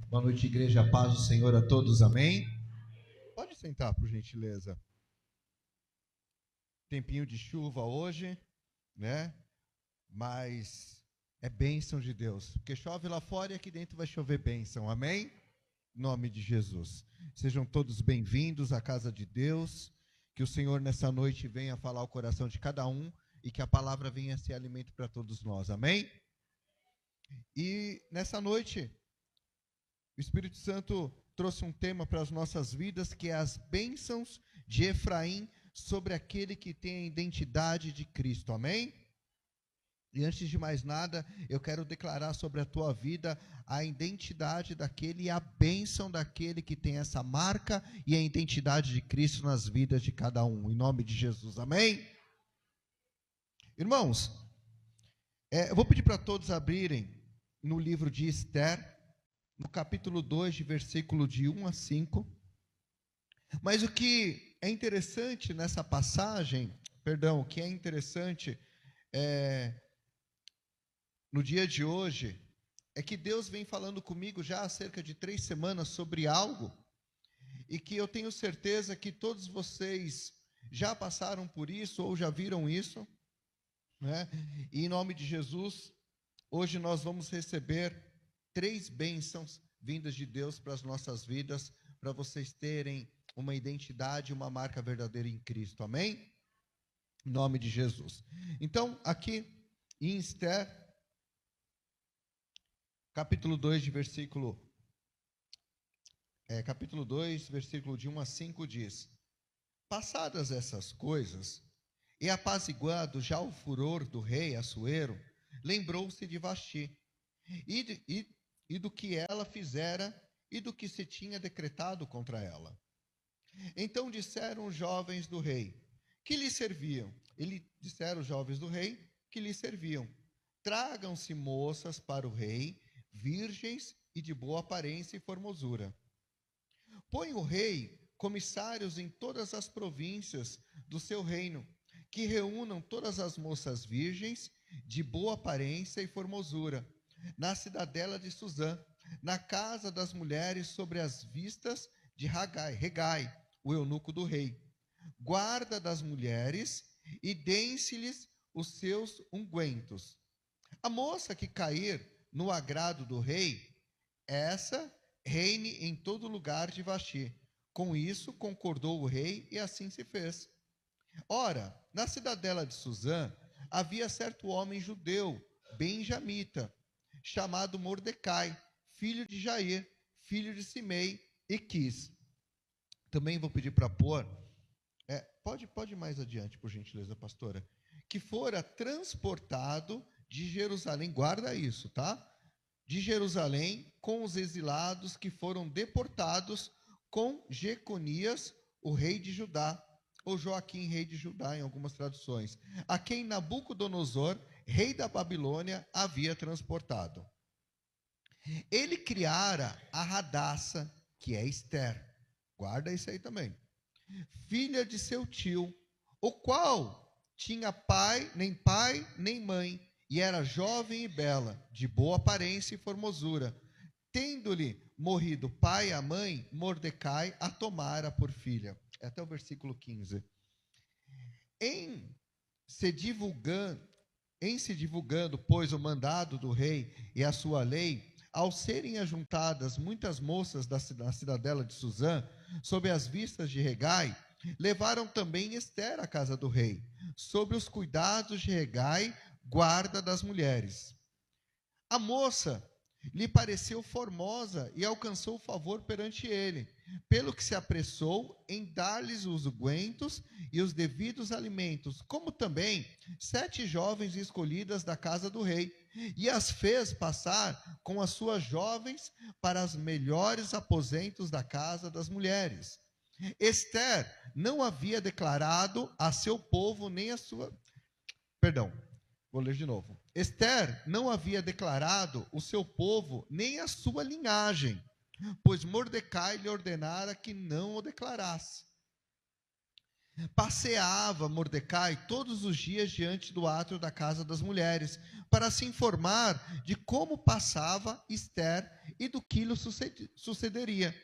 Boa noite, igreja. Paz do Senhor a todos. Amém? Pode sentar, por gentileza. Tempinho de chuva hoje, né? Mas é bênção de Deus. Porque chove lá fora e aqui dentro vai chover bênção. Amém? Em nome de Jesus. Sejam todos bem-vindos à casa de Deus. Que o Senhor nessa noite venha falar ao coração de cada um e que a palavra venha ser alimento para todos nós. Amém? E nessa noite, o Espírito Santo trouxe um tema para as nossas vidas, que é as bênçãos de Efraim sobre aquele que tem a identidade de Cristo. Amém? E antes de mais nada, eu quero declarar sobre a tua vida a identidade daquele e a bênção daquele que tem essa marca e a identidade de Cristo nas vidas de cada um, em nome de Jesus. Amém? Irmãos, eu vou pedir para todos abrirem no livro de Esther, no capítulo 2, de versículo de 1 a 5. Mas o que é interessante nessa passagem, o que é interessante no dia de hoje, é que Deus vem falando comigo já há cerca de 3 semanas sobre algo, e que eu tenho certeza que todos vocês já passaram por isso, ou já viram isso, né? E em nome de Jesus, hoje nós vamos receber 3 bênçãos vindas de Deus para as nossas vidas, para vocês terem uma identidade, uma marca verdadeira em Cristo, amém? Em nome de Jesus. Então, aqui em Esther, capítulo 2, versículo de 1 a 5 diz: passadas essas coisas, e apaziguado já o furor do rei Assuero, lembrou-se de Vasti, e do que ela fizera, e do que se tinha decretado contra ela. Então disseram os jovens do rei, que lhe serviam. Disseram os jovens do rei, que lhe serviam: tragam-se moças para o rei, virgens e de boa aparência e formosura. Põe o rei comissários em todas as províncias do seu reino, que reúnam todas as moças virgens, de boa aparência e formosura, na cidadela de Suzã, na casa das mulheres sobre as vistas de Regai, o eunuco do rei, guarda das mulheres, e deem-se-lhes os seus ungüentos. A moça que cair no agrado do rei, essa reine em todo lugar de Vasti. Com isso concordou o rei, e assim se fez. Ora, na cidadela de Suzã, havia certo homem judeu, benjamita, chamado Mordecai, filho de Jair, filho de Simei e Quis. Também vou pedir para pôr, pode ir mais adiante, por gentileza, pastora, que fora transportado de Jerusalém, guarda isso, tá? De Jerusalém, com os exilados que foram deportados com Jeconias, o rei de Judá, ou Joaquim, rei de Judá, em algumas traduções, a quem Nabucodonosor, rei da Babilônia, havia transportado. Ele criara a Radassa, que é Esther, guarda isso aí também, filha de seu tio, o qual tinha pai nem mãe, e era jovem e bela, de boa aparência e formosura. Tendo-lhe morrido pai e a mãe, Mordecai a tomara por filha. Até o versículo 15. Em se divulgando, pois, o mandado do rei e a sua lei, ao serem ajuntadas muitas moças da cidadela de Suzã, sob as vistas de Regai, levaram também Esther à casa do rei, sob os cuidados de Regai, guarda das mulheres. A moça lhe pareceu formosa e alcançou favor perante ele, pelo que se apressou em dar-lhes os ungüentos e os devidos alimentos, como também 7 jovens escolhidas da casa do rei, e as fez passar com as suas jovens para os melhores aposentos da casa das mulheres. Esther não havia declarado a seu povo nem a sua... Vou ler de novo. Esther não havia declarado o seu povo nem a sua linhagem, pois Mordecai lhe ordenara que não o declarasse. Passeava Mordecai todos os dias diante do átrio da casa das mulheres, para se informar de como passava Ester e do que lhe sucederia.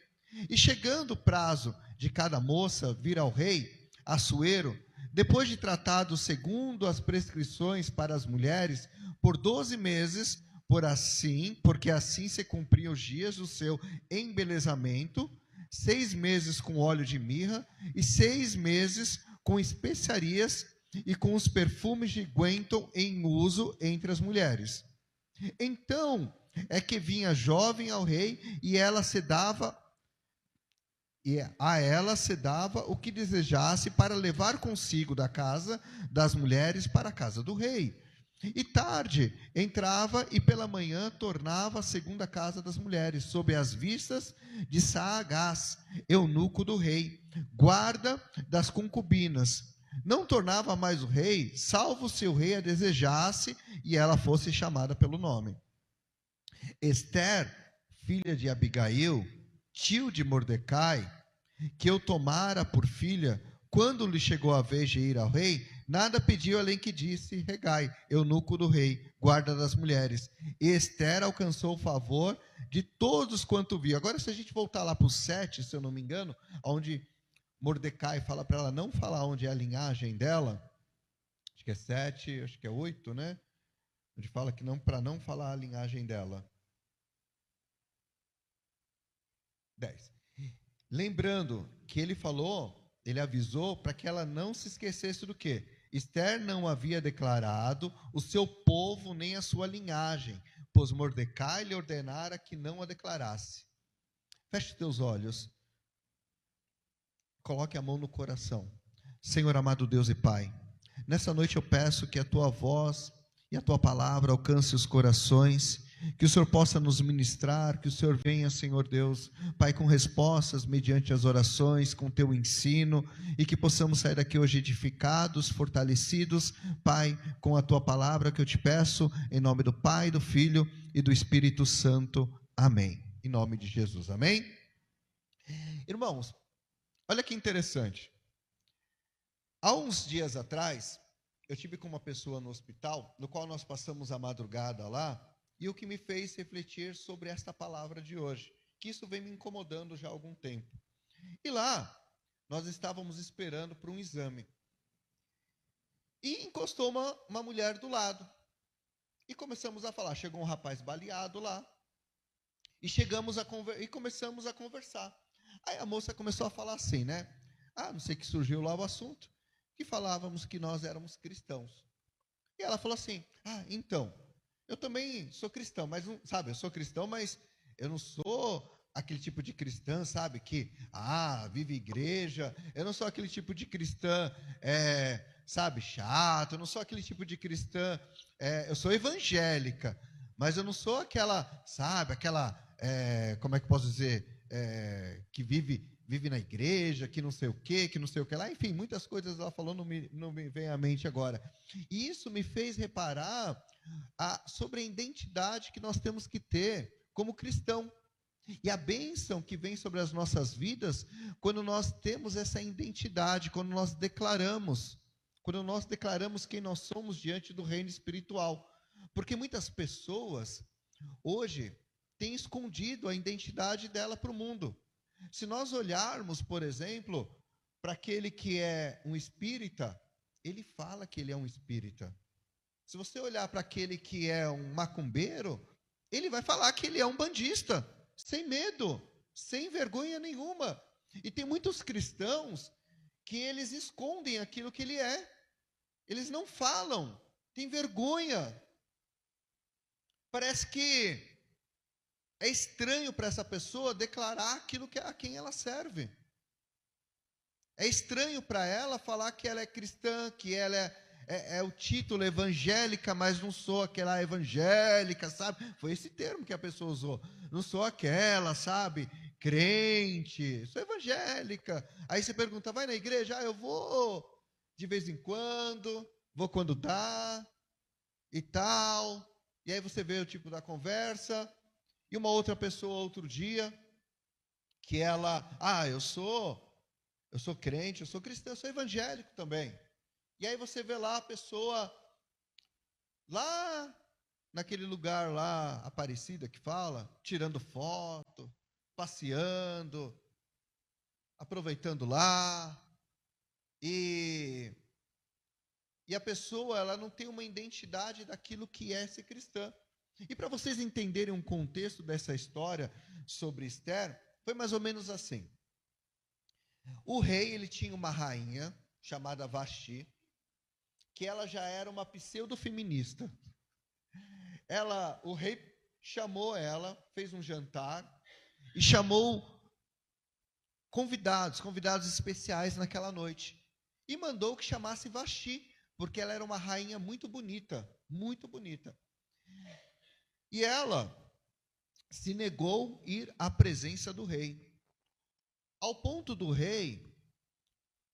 E chegando o prazo de cada moça vir ao rei, Assuero, depois de tratado segundo as prescrições para as mulheres, por 12 meses, porque assim se cumpriam os dias do seu embelezamento, 6 meses com óleo de mirra e 6 meses com especiarias e com os perfumes de guento em uso entre as mulheres. Então é que vinha jovem ao rei e a ela se dava o que desejasse para levar consigo da casa das mulheres para a casa do rei. E tarde entrava e pela manhã tornava segundo a casa das mulheres, sob as vistas de Saagás, eunuco do rei, guarda das concubinas. Não tornava mais o rei, salvo se o rei a desejasse e ela fosse chamada pelo nome. Ester, filha de Abigail, tio de Mordecai, que eu tomara por filha, quando lhe chegou a vez de ir ao rei, nada pediu além que disse Hegai, eunuco do rei, guarda das mulheres. E Ester alcançou o favor de todos quanto viu. Agora, se a gente voltar lá para o 7, se eu não me engano, onde Mordecai fala para ela não falar onde é a linhagem dela, acho que é 7, acho que é 8, né? Onde fala que não, para não falar a linhagem dela. 10. Lembrando que ele avisou para que ela não se esquecesse do quê? Ester não havia declarado o seu povo nem a sua linhagem, pois Mordecai lhe ordenara que não a declarasse. Feche teus olhos. Coloque a mão no coração. Senhor amado Deus e Pai, nessa noite eu peço que a tua voz e a tua palavra alcance os corações, que o Senhor possa nos ministrar, que o Senhor venha, Senhor Deus, Pai, com respostas mediante as orações, com teu ensino, e que possamos sair daqui hoje edificados, fortalecidos, Pai, com a tua palavra que eu te peço, em nome do Pai, do Filho e do Espírito Santo. Amém. Em nome de Jesus, amém? Irmãos, olha que interessante. Há uns dias atrás, eu tive com uma pessoa no hospital, no qual nós passamos a madrugada lá, e o que me fez refletir sobre esta palavra de hoje, que isso vem me incomodando já há algum tempo. E lá, nós estávamos esperando por um exame. E encostou uma mulher do lado. E começamos a falar. Chegou um rapaz baleado lá. E começamos a conversar. Aí a moça começou a falar assim, né? Não sei que surgiu lá o assunto, que falávamos que nós éramos cristãos. E ela falou assim, então, eu também sou cristão, mas não, sabe, eu sou cristão, mas eu não sou aquele tipo de cristã, sabe, que, vive igreja, eu não sou aquele tipo de cristã, sabe, chato, eu não sou aquele tipo de cristã, eu sou evangélica, mas eu não sou aquela, sabe, como é que posso dizer, que vive na igreja, que não sei o que lá, enfim, muitas coisas ela falou, não me vem à mente agora. E isso me fez reparar sobre a identidade que nós temos que ter como cristão. E a bênção que vem sobre as nossas vidas, quando nós temos essa identidade, quando nós declaramos quem nós somos diante do reino espiritual. Porque muitas pessoas, hoje, têm escondido a identidade dela para o mundo. Se nós olharmos, por exemplo, para aquele que é um espírita, ele fala que ele é um espírita. Se você olhar para aquele que é um macumbeiro, ele vai falar que ele é um bandista, sem medo, sem vergonha nenhuma. E tem muitos cristãos que eles escondem aquilo que ele é. Eles não falam, têm vergonha. Parece que é estranho para essa pessoa declarar aquilo a quem ela serve. É estranho para ela falar que ela é cristã, que ela é o título evangélica, mas não sou aquela evangélica, sabe? Foi esse termo que a pessoa usou. Não sou aquela, sabe? Crente, sou evangélica. Aí você pergunta, vai na igreja? Eu vou de vez em quando, vou quando dá e tal. E aí você vê o tipo da conversa. E uma outra pessoa outro dia, que ela, eu sou eu sou crente, eu sou cristão, eu sou evangélico também. E aí você vê lá a pessoa, lá naquele lugar lá, Aparecida que fala, tirando foto, passeando, aproveitando lá, e a pessoa, ela não tem uma identidade daquilo que é ser cristã. E para vocês entenderem um contexto dessa história sobre Esther, foi mais ou menos assim. O rei, ele tinha uma rainha chamada Vasti, que ela já era uma pseudo-feminista. O rei chamou ela, fez um jantar e chamou convidados especiais naquela noite. E mandou que chamasse Vasti, porque ela era uma rainha muito bonita, muito bonita. E ela se negou a ir à presença do rei. Ao ponto do rei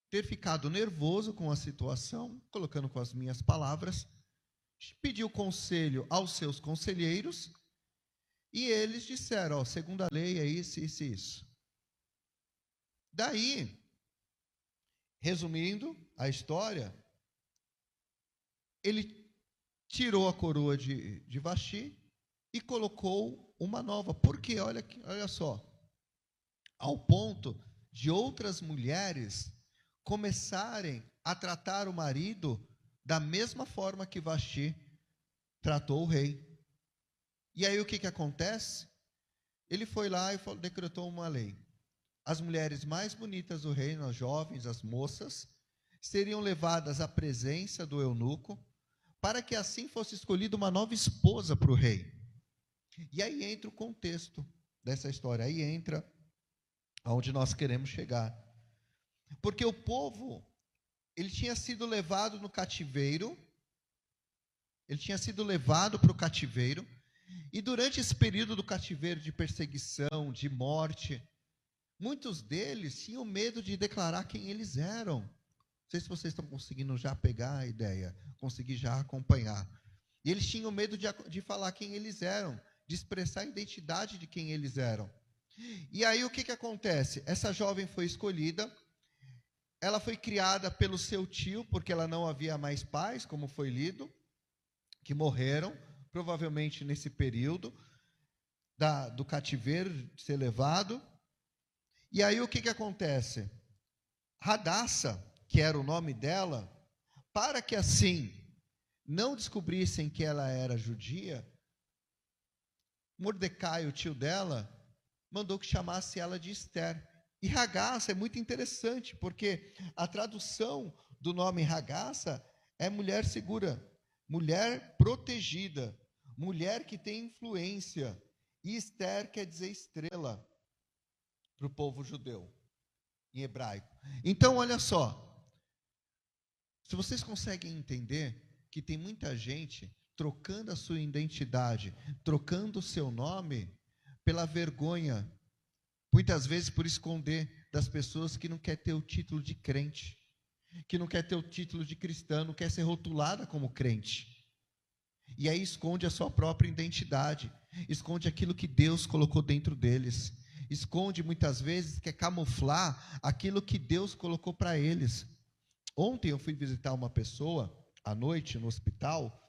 ter ficado nervoso com a situação, colocando com as minhas palavras, pediu conselho aos seus conselheiros, e eles disseram, segundo a lei é isso, isso e isso. Daí, resumindo a história, ele tirou a coroa de Vasti e colocou uma nova. Porque, olha só, ao ponto de outras mulheres começarem a tratar o marido da mesma forma que Vasti tratou o rei. E aí o que acontece? Ele foi lá e decretou uma lei. As mulheres mais bonitas do reino, as jovens, as moças, seriam levadas à presença do eunuco, para que assim fosse escolhida uma nova esposa para o rei. E aí entra o contexto dessa história, aí entra aonde nós queremos chegar. Porque o povo, ele tinha sido levado no cativeiro, ele tinha sido levado para o cativeiro, e durante esse período do cativeiro de perseguição, de morte, muitos deles tinham medo de declarar quem eles eram. Não sei se vocês estão conseguindo já pegar a ideia, conseguir já acompanhar. E eles tinham medo de falar quem eles eram, de expressar a identidade de quem eles eram. E aí o que acontece? Essa jovem foi escolhida, ela foi criada pelo seu tio, porque ela não havia mais pais, como foi lido, que morreram, provavelmente nesse período do cativeiro, de ser levado. E aí o que acontece? Radassa, que era o nome dela, para que assim não descobrissem que ela era judia, Mordecai, o tio dela, mandou que chamasse ela de Esther. E Ragassa é muito interessante, porque a tradução do nome Ragassa é mulher segura, mulher protegida, mulher que tem influência. E Esther quer dizer estrela para o povo judeu, em hebraico. Então, olha só, se vocês conseguem entender que tem muita gente trocando a sua identidade, trocando o seu nome pela vergonha, muitas vezes por esconder das pessoas que não quer ter o título de crente, que não quer ter o título de cristão, não quer ser rotulada como crente. E aí esconde a sua própria identidade, esconde aquilo que Deus colocou dentro deles, esconde muitas vezes, quer camuflar aquilo que Deus colocou para eles. Ontem eu fui visitar uma pessoa, à noite, no hospital,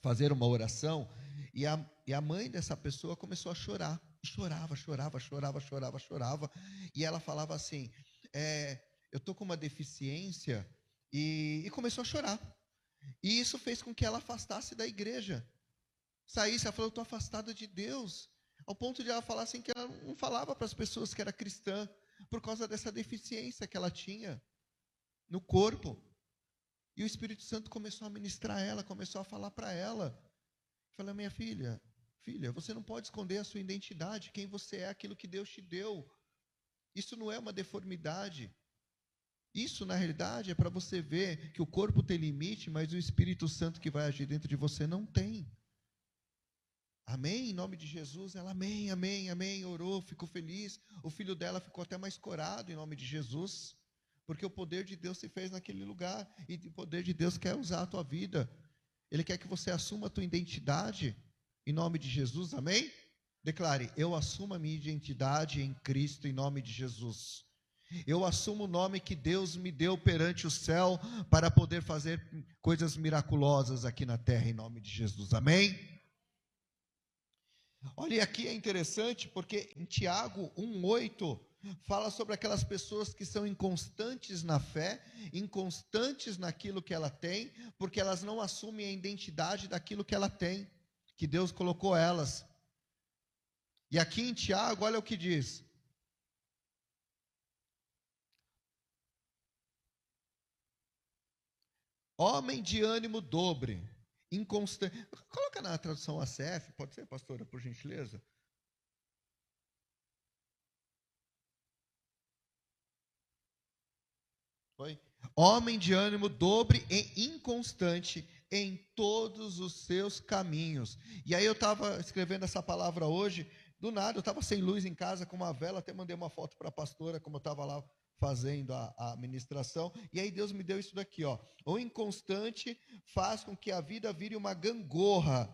fazer uma oração, e a mãe dessa pessoa começou a chorar. Chorava, e ela falava assim, eu estou com uma deficiência, e começou a chorar, e isso fez com que ela afastasse da igreja, saísse, ela falou, eu estou afastada de Deus, ao ponto de ela falar assim, que ela não falava para as pessoas que era cristã, por causa dessa deficiência que ela tinha no corpo, e o Espírito Santo começou a ministrar ela, começou a falar para ela, falou, minha filha, você não pode esconder a sua identidade, quem você é, aquilo que Deus te deu. Isso não é uma deformidade. Isso, na realidade, é para você ver que o corpo tem limite, mas o Espírito Santo que vai agir dentro de você não tem. Amém? Em nome de Jesus, ela amém, amém, amém, orou, ficou feliz. O filho dela ficou até mais corado em nome de Jesus, porque o poder de Deus se fez naquele lugar, e o poder de Deus quer usar a tua vida. Ele quer que você assuma a tua identidade em nome de Jesus, amém? Declare, eu assumo a minha identidade em Cristo em nome de Jesus. Eu assumo o nome que Deus me deu perante o céu para poder fazer coisas miraculosas aqui na terra, em nome de Jesus. Amém? Olha, aqui é interessante porque em Tiago 1,8 fala sobre aquelas pessoas que são inconstantes na fé, inconstantes naquilo que ela tem, porque elas não assumem a identidade daquilo que ela tem, que Deus colocou elas. E aqui em Tiago, olha o que diz: homem de ânimo dobre, inconstante. Coloca na tradução ACF, pode ser, pastora, por gentileza? Foi? Homem de ânimo dobre e inconstante em todos os seus caminhos. E aí eu estava escrevendo essa palavra hoje, do nada, eu estava sem luz em casa com uma vela, até mandei uma foto para a pastora, como eu estava lá fazendo a ministração, e aí Deus me deu isso daqui, ó. O inconstante faz com que a vida vire uma gangorra,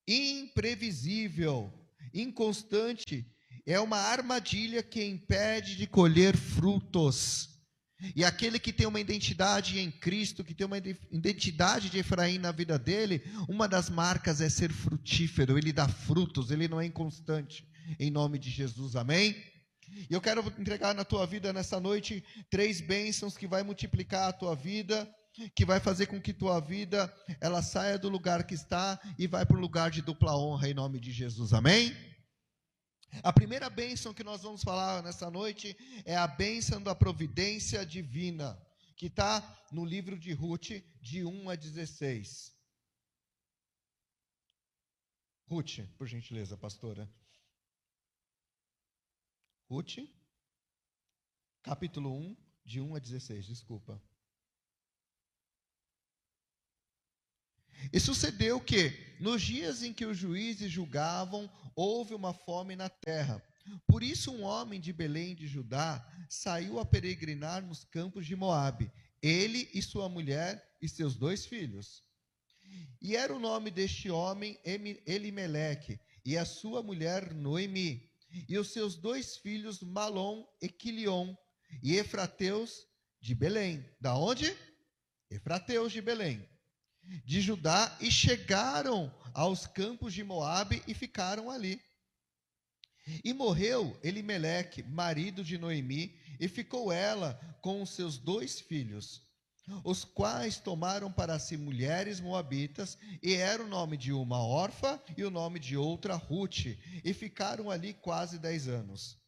imprevisível, inconstante, é uma armadilha que impede de colher frutos. E aquele que tem uma identidade em Cristo, que tem uma identidade de Efraim na vida dele, uma das marcas é ser frutífero, ele dá frutos, ele não é inconstante, em nome de Jesus, amém? E eu quero entregar na tua vida nessa noite 3 bênçãos que vai multiplicar a tua vida, que vai fazer com que tua vida, ela saia do lugar que está e vai para o lugar de dupla honra, em nome de Jesus, amém? A primeira bênção que nós vamos falar nessa noite é a bênção da providência divina, que está no livro de Ruth, de 1 a 16. Ruth, por gentileza, pastora. Ruth, capítulo 1, de 1 a 16, desculpa. E sucedeu que, nos dias em que os juízes julgavam, houve uma fome na terra. Por isso um homem de Belém de Judá saiu a peregrinar nos campos de Moabe, ele e sua mulher e seus 2 filhos. E era o nome deste homem Elimeleque, e a sua mulher Noemi, e os seus 2 filhos Malom e Quilion, e Efrateus de Belém. Da onde? Efrateus de Belém, de Judá, e chegaram aos campos de Moabe e ficaram ali. E morreu Elimeleque, marido de Noemi, e ficou ela com os seus 2 filhos, os quais tomaram para si mulheres moabitas, e era o nome de uma Orfa e o nome de outra Ruth, e ficaram ali quase 10 anos.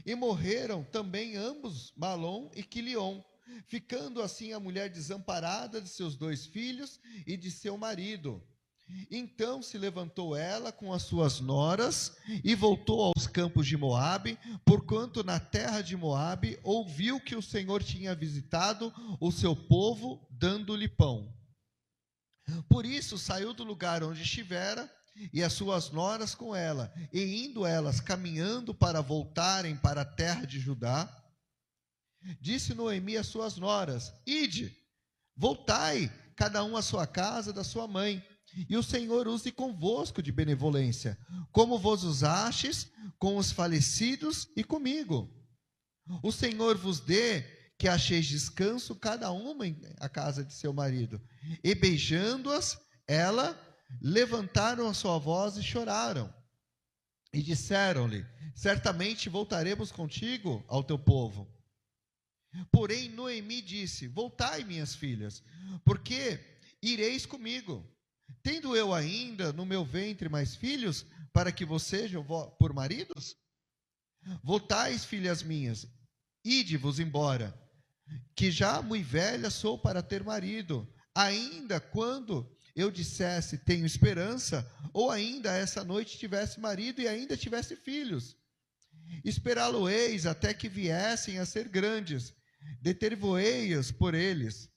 E morreram também ambos, Malom e Quilion, ficando assim a mulher desamparada de seus 2 filhos e de seu marido. Então se levantou ela com as suas noras e voltou aos campos de Moabe, porquanto na terra de Moabe ouviu que o Senhor tinha visitado o seu povo, dando-lhe pão. Por isso saiu do lugar onde estivera, e as suas noras com ela, e indo elas caminhando para voltarem para a terra de Judá, disse Noemi às suas noras: ide, voltai, cada um à sua casa da sua mãe, e o Senhor use convosco de benevolência, como vos usastes com os falecidos e comigo. O Senhor vos dê que acheis descanso cada uma em a casa de seu marido. E beijando-as, ela levantaram a sua voz e choraram. E disseram-lhe: certamente voltaremos contigo ao teu povo. Porém Noemi disse: voltai, minhas filhas, porque ireis comigo. Tendo eu ainda no meu ventre mais filhos, para que vos sejam por maridos? Voltais, filhas minhas, ide-vos embora, que já muito velha sou para ter marido. Ainda quando eu dissesse tenho esperança, ou ainda essa noite tivesse marido e ainda tivesse filhos, esperá-lo-eis até que viessem a ser grandes, deter-vo-eis por eles,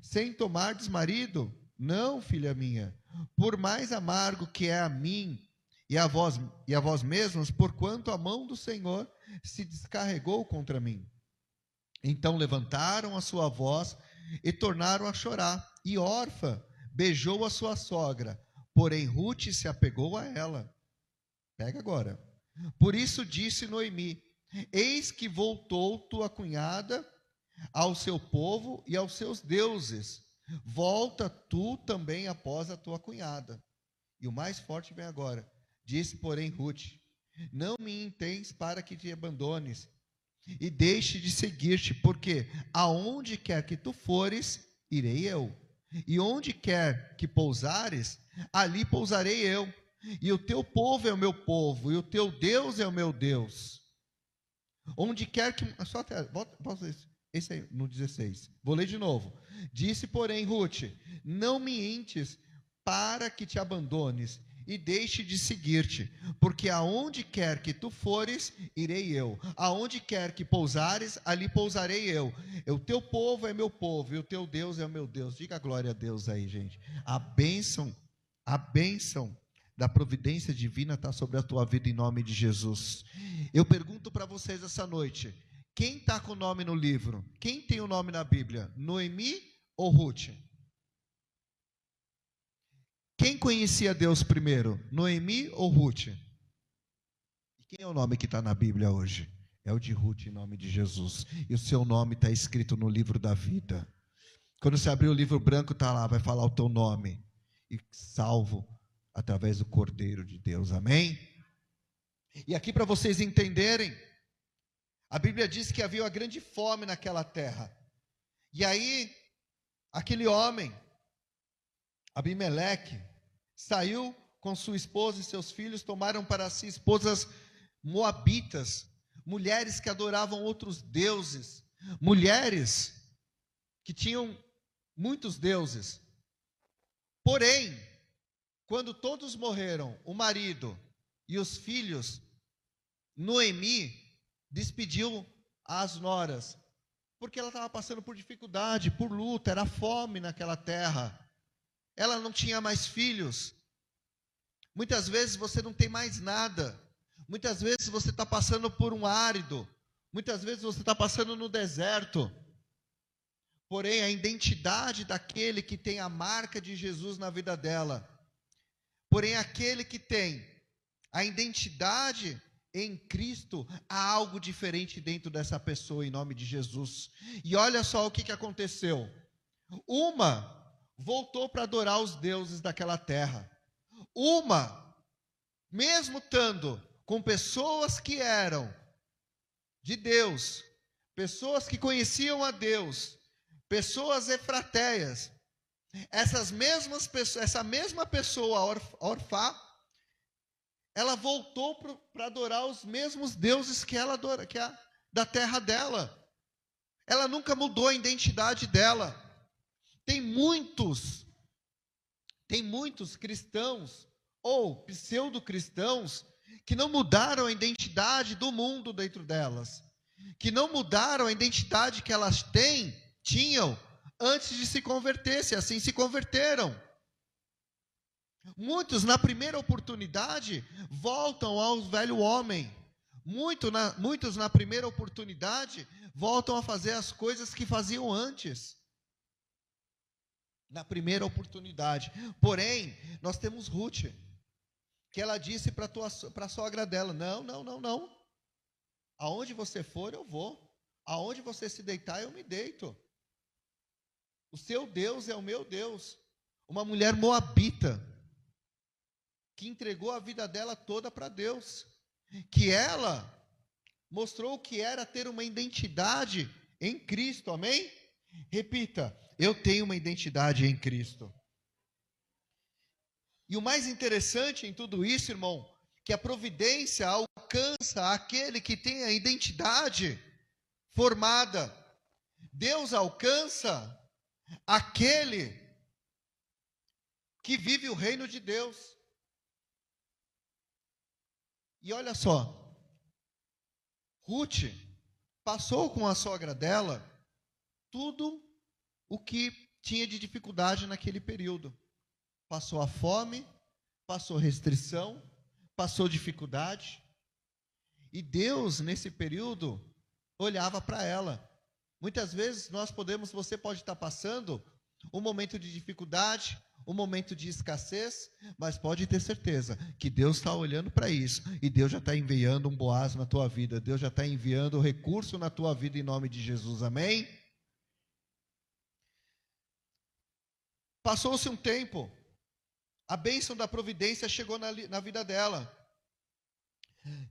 sem tomardes marido? Não, filha minha, por mais amargo que é a mim e a vós mesmos, porquanto a mão do Senhor se descarregou contra mim. Então levantaram a sua voz e tornaram a chorar, e Orfa beijou a sua sogra, porém Ruth se apegou a ela. Pega agora. Por isso disse Noemi: Eis que voltou tua cunhada ao seu povo e aos seus deuses. Volta tu também após a tua cunhada. E o mais forte vem agora. Disse, porém, Ruth: não me intens para que te abandones e deixe de seguir-te, porque aonde quer que tu fores, irei eu. E onde quer que pousares, ali pousarei eu. E o teu povo é o meu povo, e o teu Deus é o meu Deus. Onde quer que... Só até, volta esse aí, no 16. Vou ler de novo. Disse, porém, Ruth: não me intes para que te abandones e deixe de seguir-te, porque aonde quer que tu fores, irei eu. Aonde quer que pousares, ali pousarei eu. O teu povo é meu povo, e o teu Deus é o meu Deus. Diga glória a Deus aí, gente. A bênção da providência divina está sobre a tua vida em nome de Jesus. Eu pergunto para vocês essa noite: quem está com o nome no livro? Quem tem o nome na Bíblia? Noemi ou Ruth? Quem conhecia Deus primeiro? Noemi ou Ruth? E quem é o nome que está na Bíblia hoje? É o de Ruth, em nome de Jesus. E o seu nome está escrito no livro da vida. Quando você abrir o livro branco, está lá, vai falar o teu nome. E salvo através do Cordeiro de Deus, amém? E aqui para vocês entenderem, a Bíblia diz que havia uma grande fome naquela terra. E aí, aquele homem, Abimeleque, saiu com sua esposa e seus filhos, tomaram para si esposas moabitas, mulheres que adoravam outros deuses, mulheres que tinham muitos deuses. Porém, quando todos morreram, o marido e os filhos, Noemi despediu as noras, porque ela estava passando por dificuldade, por luta, era fome naquela terra. Ela não tinha mais filhos. Muitas vezes você não tem mais nada. Muitas vezes você está passando por um árido. Muitas vezes você está passando no deserto. Porém, a identidade daquele que tem a marca de Jesus na vida dela. Porém, aquele que tem a identidade em Cristo, há algo diferente dentro dessa pessoa, em nome de Jesus. E olha só o que aconteceu. Uma voltou para adorar os deuses daquela terra. Uma, mesmo estando com pessoas que eram de Deus, pessoas que conheciam a Deus, pessoas efrateias, essa mesma pessoa, Orfá, ela voltou para adorar os mesmos deuses que ela adora, da terra dela. Ela nunca mudou a identidade dela. Tem muitos cristãos ou pseudo-cristãos que não mudaram a identidade do mundo dentro delas, que não mudaram a identidade que elas tinham antes de se converter, se assim se converteram. Muitos, na primeira oportunidade, voltam ao velho homem. Muitos, na primeira oportunidade, voltam a fazer as coisas que faziam antes. Na primeira oportunidade. Porém, nós temos Ruth, que ela disse para a sogra dela: não. Aonde você for, eu vou. Aonde você se deitar, eu me deito. O seu Deus é o meu Deus. Uma mulher moabita, que entregou a vida dela toda para Deus, que ela mostrou o que era ter uma identidade em Cristo, amém? Repita: eu tenho uma identidade em Cristo. E o mais interessante em tudo isso, irmão, que a providência alcança aquele que tem a identidade formada. Deus alcança aquele que vive o reino de Deus. E olha só, Ruth passou com a sogra dela tudo o que tinha de dificuldade naquele período. Passou a fome, passou restrição, passou dificuldade. E Deus, nesse período, olhava para ela. Muitas vezes você pode estar passando um momento de dificuldade, um momento de escassez, mas pode ter certeza que Deus está olhando para isso, e Deus já está enviando um Boaz na tua vida, Deus já está enviando recurso na tua vida em nome de Jesus, amém? Passou-se um tempo, a bênção da providência chegou na vida dela.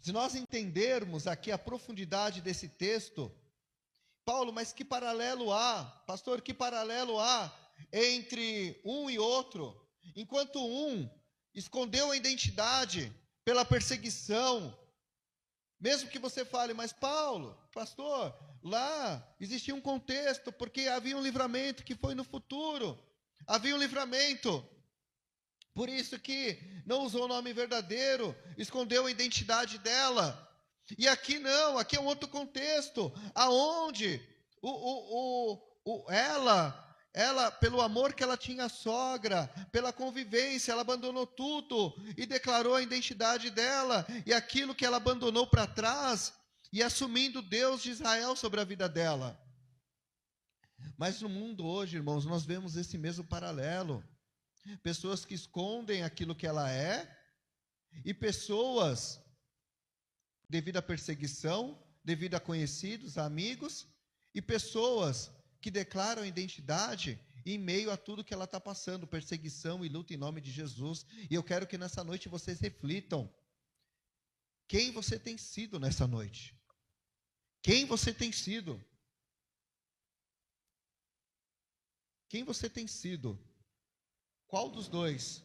Se nós entendermos aqui a profundidade desse texto, Paulo, mas que paralelo há, pastor, que paralelo há entre um e outro? Enquanto um escondeu a identidade pela perseguição, mesmo que você fale, mas Paulo, pastor, lá existia um contexto, porque havia um livramento que foi no futuro, havia um livramento. Por isso que não usou o nome verdadeiro, escondeu a identidade dela. E aqui não, aqui é um outro contexto, aonde ela, pelo amor que ela tinha à sogra, pela convivência, ela abandonou tudo e declarou a identidade dela e aquilo que ela abandonou para trás e assumindo o Deus de Israel sobre a vida dela. Mas no mundo hoje, irmãos, nós vemos esse mesmo paralelo. Pessoas que escondem aquilo que ela é, e pessoas, devido à perseguição, devido a conhecidos, amigos, e pessoas que declaram identidade em meio a tudo que ela está passando, perseguição e luta em nome de Jesus. E eu quero que nessa noite vocês reflitam, quem você tem sido nessa noite? Quem você tem sido? Quem você tem sido? Qual dos dois?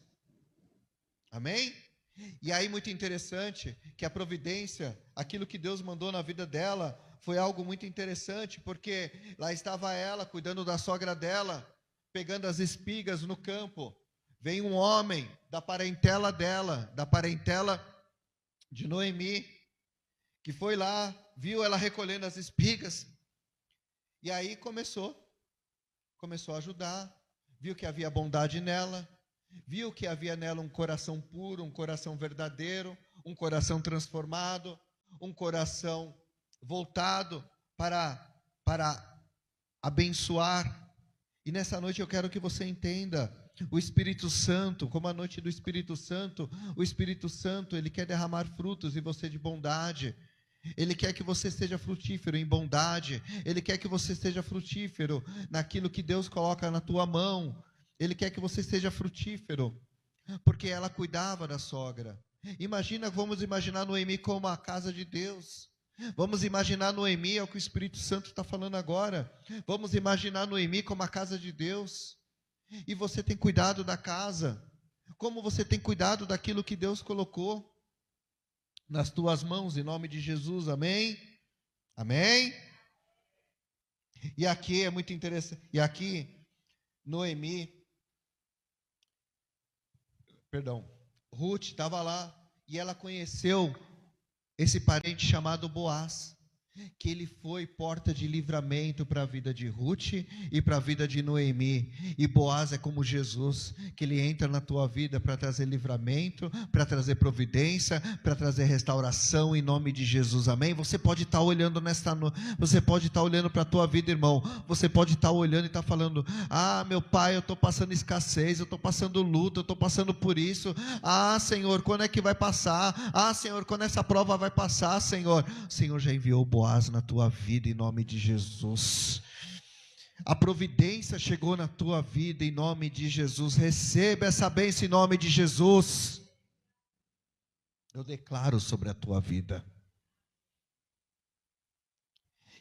Amém? E aí muito interessante que a providência, aquilo que Deus mandou na vida dela, foi algo muito interessante, porque lá estava ela cuidando da sogra dela, pegando as espigas no campo. Vem um homem da parentela dela, da parentela de Noemi, que foi lá, viu ela recolhendo as espigas, e aí começou a ajudar, viu que havia bondade nela, viu que havia nela um coração puro, um coração verdadeiro, um coração transformado, um coração voltado para abençoar. E nessa noite eu quero que você entenda, o Espírito Santo, como a noite do Espírito Santo, o Espírito Santo, ele quer derramar frutos em você de bondade. Ele quer que você seja frutífero em bondade. Ele quer que você seja frutífero naquilo que Deus coloca na tua mão. Ele quer que você seja frutífero, porque ela cuidava da sogra. Vamos imaginar Noemi como a casa de Deus. Vamos imaginar Noemi, é o que o Espírito Santo está falando agora. Vamos imaginar Noemi como a casa de Deus. E você tem cuidado da casa, como você tem cuidado daquilo que Deus colocou nas tuas mãos, em nome de Jesus, amém? Amém? E aqui é muito interessante, Ruth estava lá, e ela conheceu esse parente chamado Boaz, que ele foi porta de livramento para a vida de Ruth e para a vida de Noemi. E Boaz é como Jesus, que ele entra na tua vida para trazer livramento, para trazer providência, para trazer restauração em nome de Jesus, amém? Você pode estar olhando você pode estar olhando para a tua vida, irmão, você pode estar olhando e estar falando, meu pai, eu estou passando escassez, eu estou passando luta, eu estou passando por isso, Senhor, quando é que vai passar? Senhor, quando essa prova vai passar, Senhor? O Senhor já enviou Boaz na tua vida em nome de Jesus. A providência chegou na tua vida em nome de Jesus. Receba essa bênção em nome de Jesus. Eu declaro sobre a tua vida.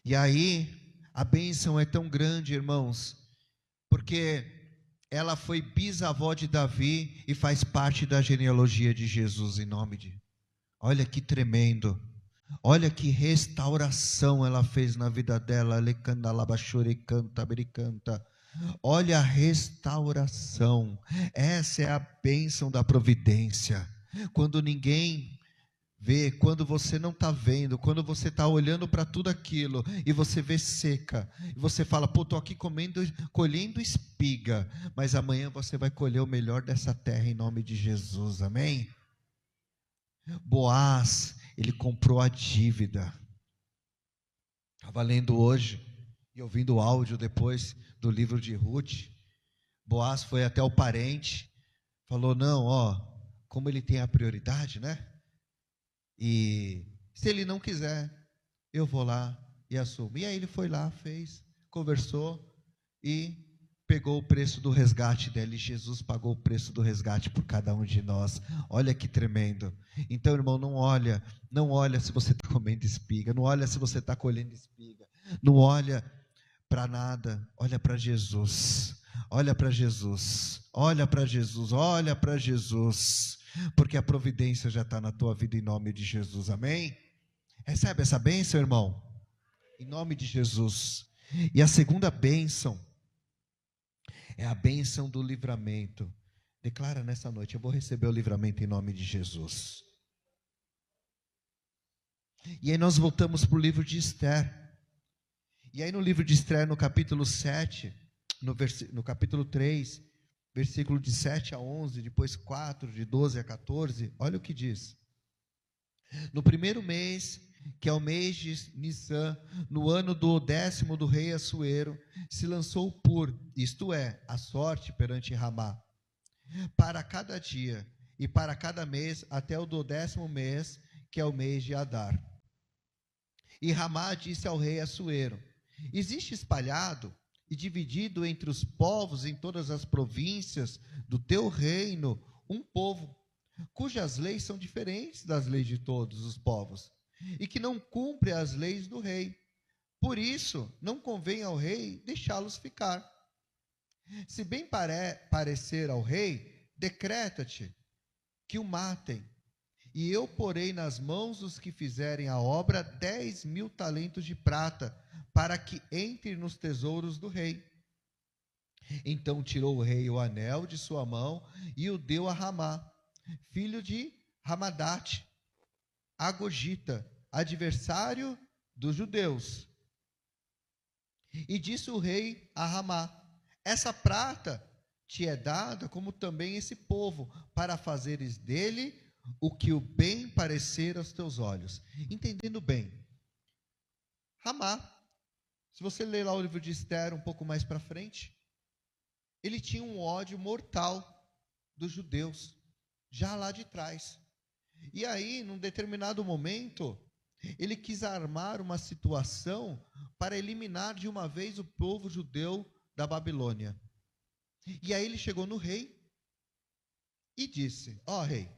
E aí, a bênção é tão grande, irmãos, porque ela foi bisavó de Davi e faz parte da genealogia de Jesus em nome de... Olha que tremendo. Olha que restauração ela fez na vida dela. Olha a restauração. Essa é a bênção da providência. Quando ninguém vê, quando você não está vendo, quando você está olhando para tudo aquilo e você vê seca, e você fala, estou aqui colhendo espiga, mas amanhã você vai colher o melhor dessa terra em nome de Jesus, amém? Boaz, ele comprou a dívida. Estava lendo hoje e ouvindo o áudio depois do livro de Ruth. Boaz foi até o parente, falou, não, ó, como ele tem a prioridade, né? E se ele não quiser, eu vou lá e assumo. E aí ele foi lá, fez, conversou e pegou o preço do resgate dele. Jesus pagou o preço do resgate por cada um de nós. Olha que tremendo. Então, irmão, não olha se você está comendo espiga, não olha se você está colhendo espiga, não olha para nada, olha para Jesus. Olha para Jesus, olha para Jesus, olha para Jesus, porque a providência já está na tua vida em nome de Jesus, amém? Recebe essa bênção, irmão, em nome de Jesus. E a segunda bênção é a bênção do livramento. Declara nessa noite, eu vou receber o livramento em nome de Jesus. E aí nós voltamos para o livro de Esther. E aí no livro de Esther, no capítulo 7, no capítulo 3, versículo de 7 a 11, depois 4, de 12 a 14, olha o que diz. No primeiro mês, que é o mês de Nissan, no ano do 10º do rei Assuero, se lançou o pur, isto é, a sorte perante Ramá, para cada dia e para cada mês, até o do 10º mês, que é o mês de Adar. E Ramá disse ao rei Assuero, existe espalhado e dividido entre os povos em todas as províncias do teu reino um povo, cujas leis são diferentes das leis de todos os povos, e que não cumpre as leis do rei. Por isso, não convém ao rei deixá-los ficar. Se bem parecer ao rei, decreta-te que o matem, e eu porei nas mãos dos que fizerem a obra 10.000 talentos de prata, para que entre nos tesouros do rei. Então tirou o rei o anel de sua mão e o deu a Ramá, filho de Ramadate, Agogita, adversário dos judeus. E disse o rei a Ramá, essa prata te é dada, como também esse povo, para fazeres dele o que o bem parecer aos teus olhos. Entendendo bem, Ramá, se você ler lá o livro de Esther um pouco mais para frente, ele tinha um ódio mortal dos judeus, já lá de trás. E aí, num determinado momento, ele quis armar uma situação para eliminar de uma vez o povo judeu da Babilônia. E aí ele chegou no rei e disse, ó rei,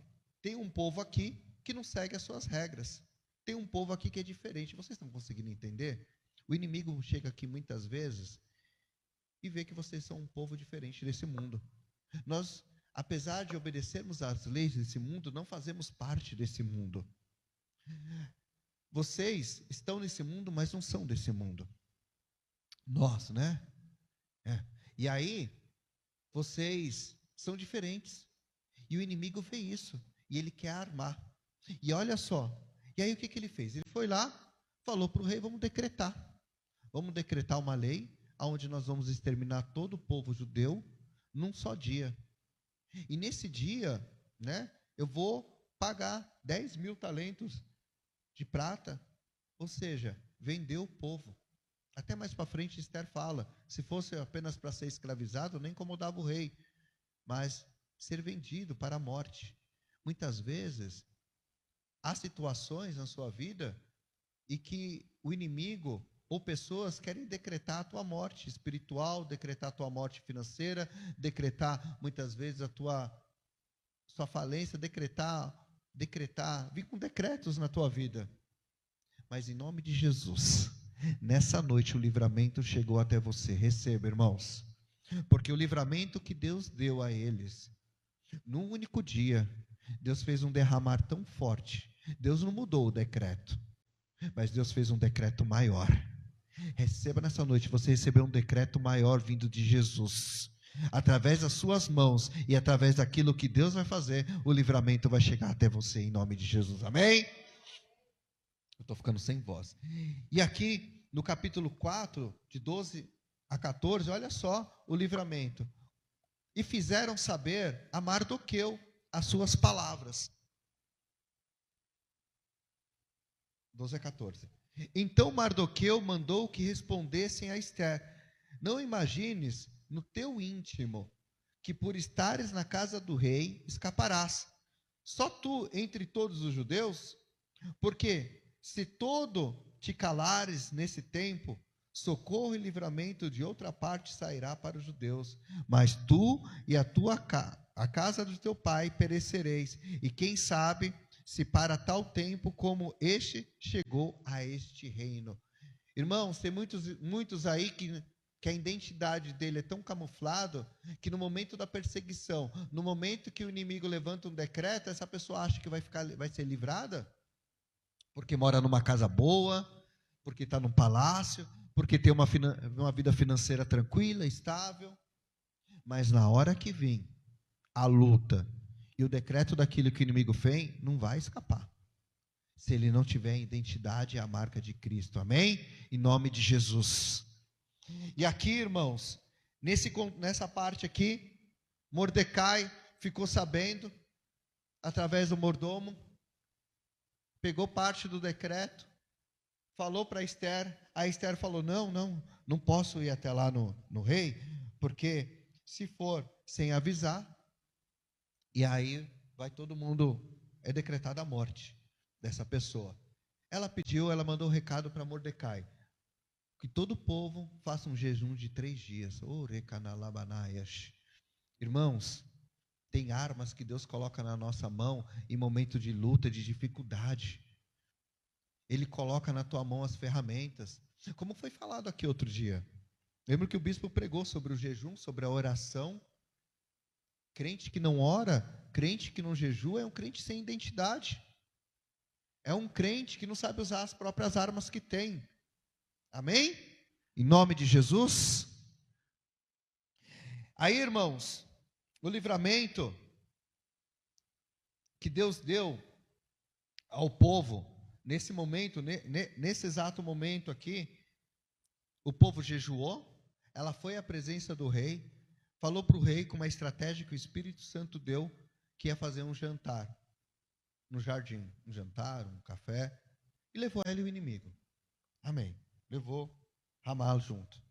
tem um povo aqui que não segue as suas regras. Tem um povo aqui que é diferente. Vocês estão conseguindo entender? O inimigo chega aqui muitas vezes e vê que vocês são um povo diferente desse mundo. Nós, apesar de obedecermos às leis desse mundo, não fazemos parte desse mundo. Vocês estão nesse mundo, mas não são desse mundo. Nós, né? E aí, vocês são diferentes. E o inimigo vê isso. E ele quer armar. E olha só. E aí o que ele fez? Ele foi lá, falou para o rei, vamos decretar. Vamos decretar uma lei, onde nós vamos exterminar todo o povo judeu num só dia. E nesse dia, né, eu vou pagar 10.000 talentos de prata. Ou seja, vender o povo. Até mais para frente Esther fala, se fosse apenas para ser escravizado, nem incomodava o rei. Mas ser vendido para a morte. Muitas vezes, há situações na sua vida e que o inimigo ou pessoas querem decretar a tua morte espiritual, decretar a tua morte financeira, decretar muitas vezes a sua falência, decretar, vir com decretos na tua vida. Mas em nome de Jesus, nessa noite o livramento chegou até você. Receba, irmãos. Porque o livramento que Deus deu a eles, num único dia, Deus fez um derramar tão forte. Deus não mudou o decreto, mas Deus fez um decreto maior. Receba nessa noite, você recebeu um decreto maior vindo de Jesus. Através das suas mãos e através daquilo que Deus vai fazer, o livramento vai chegar até você em nome de Jesus. Amém? Eu estou ficando sem voz. E aqui no capítulo 4, de 12 a 14, olha só o livramento. E fizeram saber a Mardoqueu as suas palavras. 12 a 14. Então Mardoqueu mandou que respondessem a Esther: não imagines no teu íntimo que por estares na casa do rei escaparás. Só tu entre todos os judeus? Porque se todo te calares nesse tempo, socorro e livramento de outra parte sairá para os judeus. Mas tu e a casa do teu pai perecereis. E quem sabe se para tal tempo como este chegou a este reino. Irmãos, tem muitos aí que a identidade dele é tão camuflada que no momento da perseguição, no momento que o inimigo levanta um decreto, essa pessoa acha que vai ser livrada, porque mora numa casa boa, porque está num palácio, porque tem uma vida financeira tranquila, estável. Mas na hora que vir a luta e o decreto daquilo que o inimigo fez, não vai escapar. Se ele não tiver a identidade e a marca de Cristo. Amém? Em nome de Jesus. E aqui, irmãos, nessa parte aqui, Mordecai ficou sabendo, através do mordomo, pegou parte do decreto, falou para Esther, a Esther falou, não posso ir até lá no rei, porque se for sem avisar, e aí vai todo mundo, é decretada a morte dessa pessoa. Ela mandou um recado para Mordecai, que todo o povo faça um jejum de 3 dias. Irmãos, tem armas que Deus coloca na nossa mão em momento de luta, de dificuldade. Ele coloca na tua mão as ferramentas. Como foi falado aqui outro dia. Lembro que o bispo pregou sobre o jejum, sobre a oração. Crente que não ora, crente que não jejua, é um crente sem identidade. É um crente que não sabe usar as próprias armas que tem. Amém? Em nome de Jesus. Aí, irmãos, o livramento que Deus deu ao povo, nesse momento, nesse exato momento aqui, o povo jejuou, ela foi à presença do rei, falou para o rei com uma estratégia que o Espírito Santo deu, que ia fazer um jantar no jardim, um jantar, um café, e levou ela e o inimigo. Amém. Levou Ramal junto.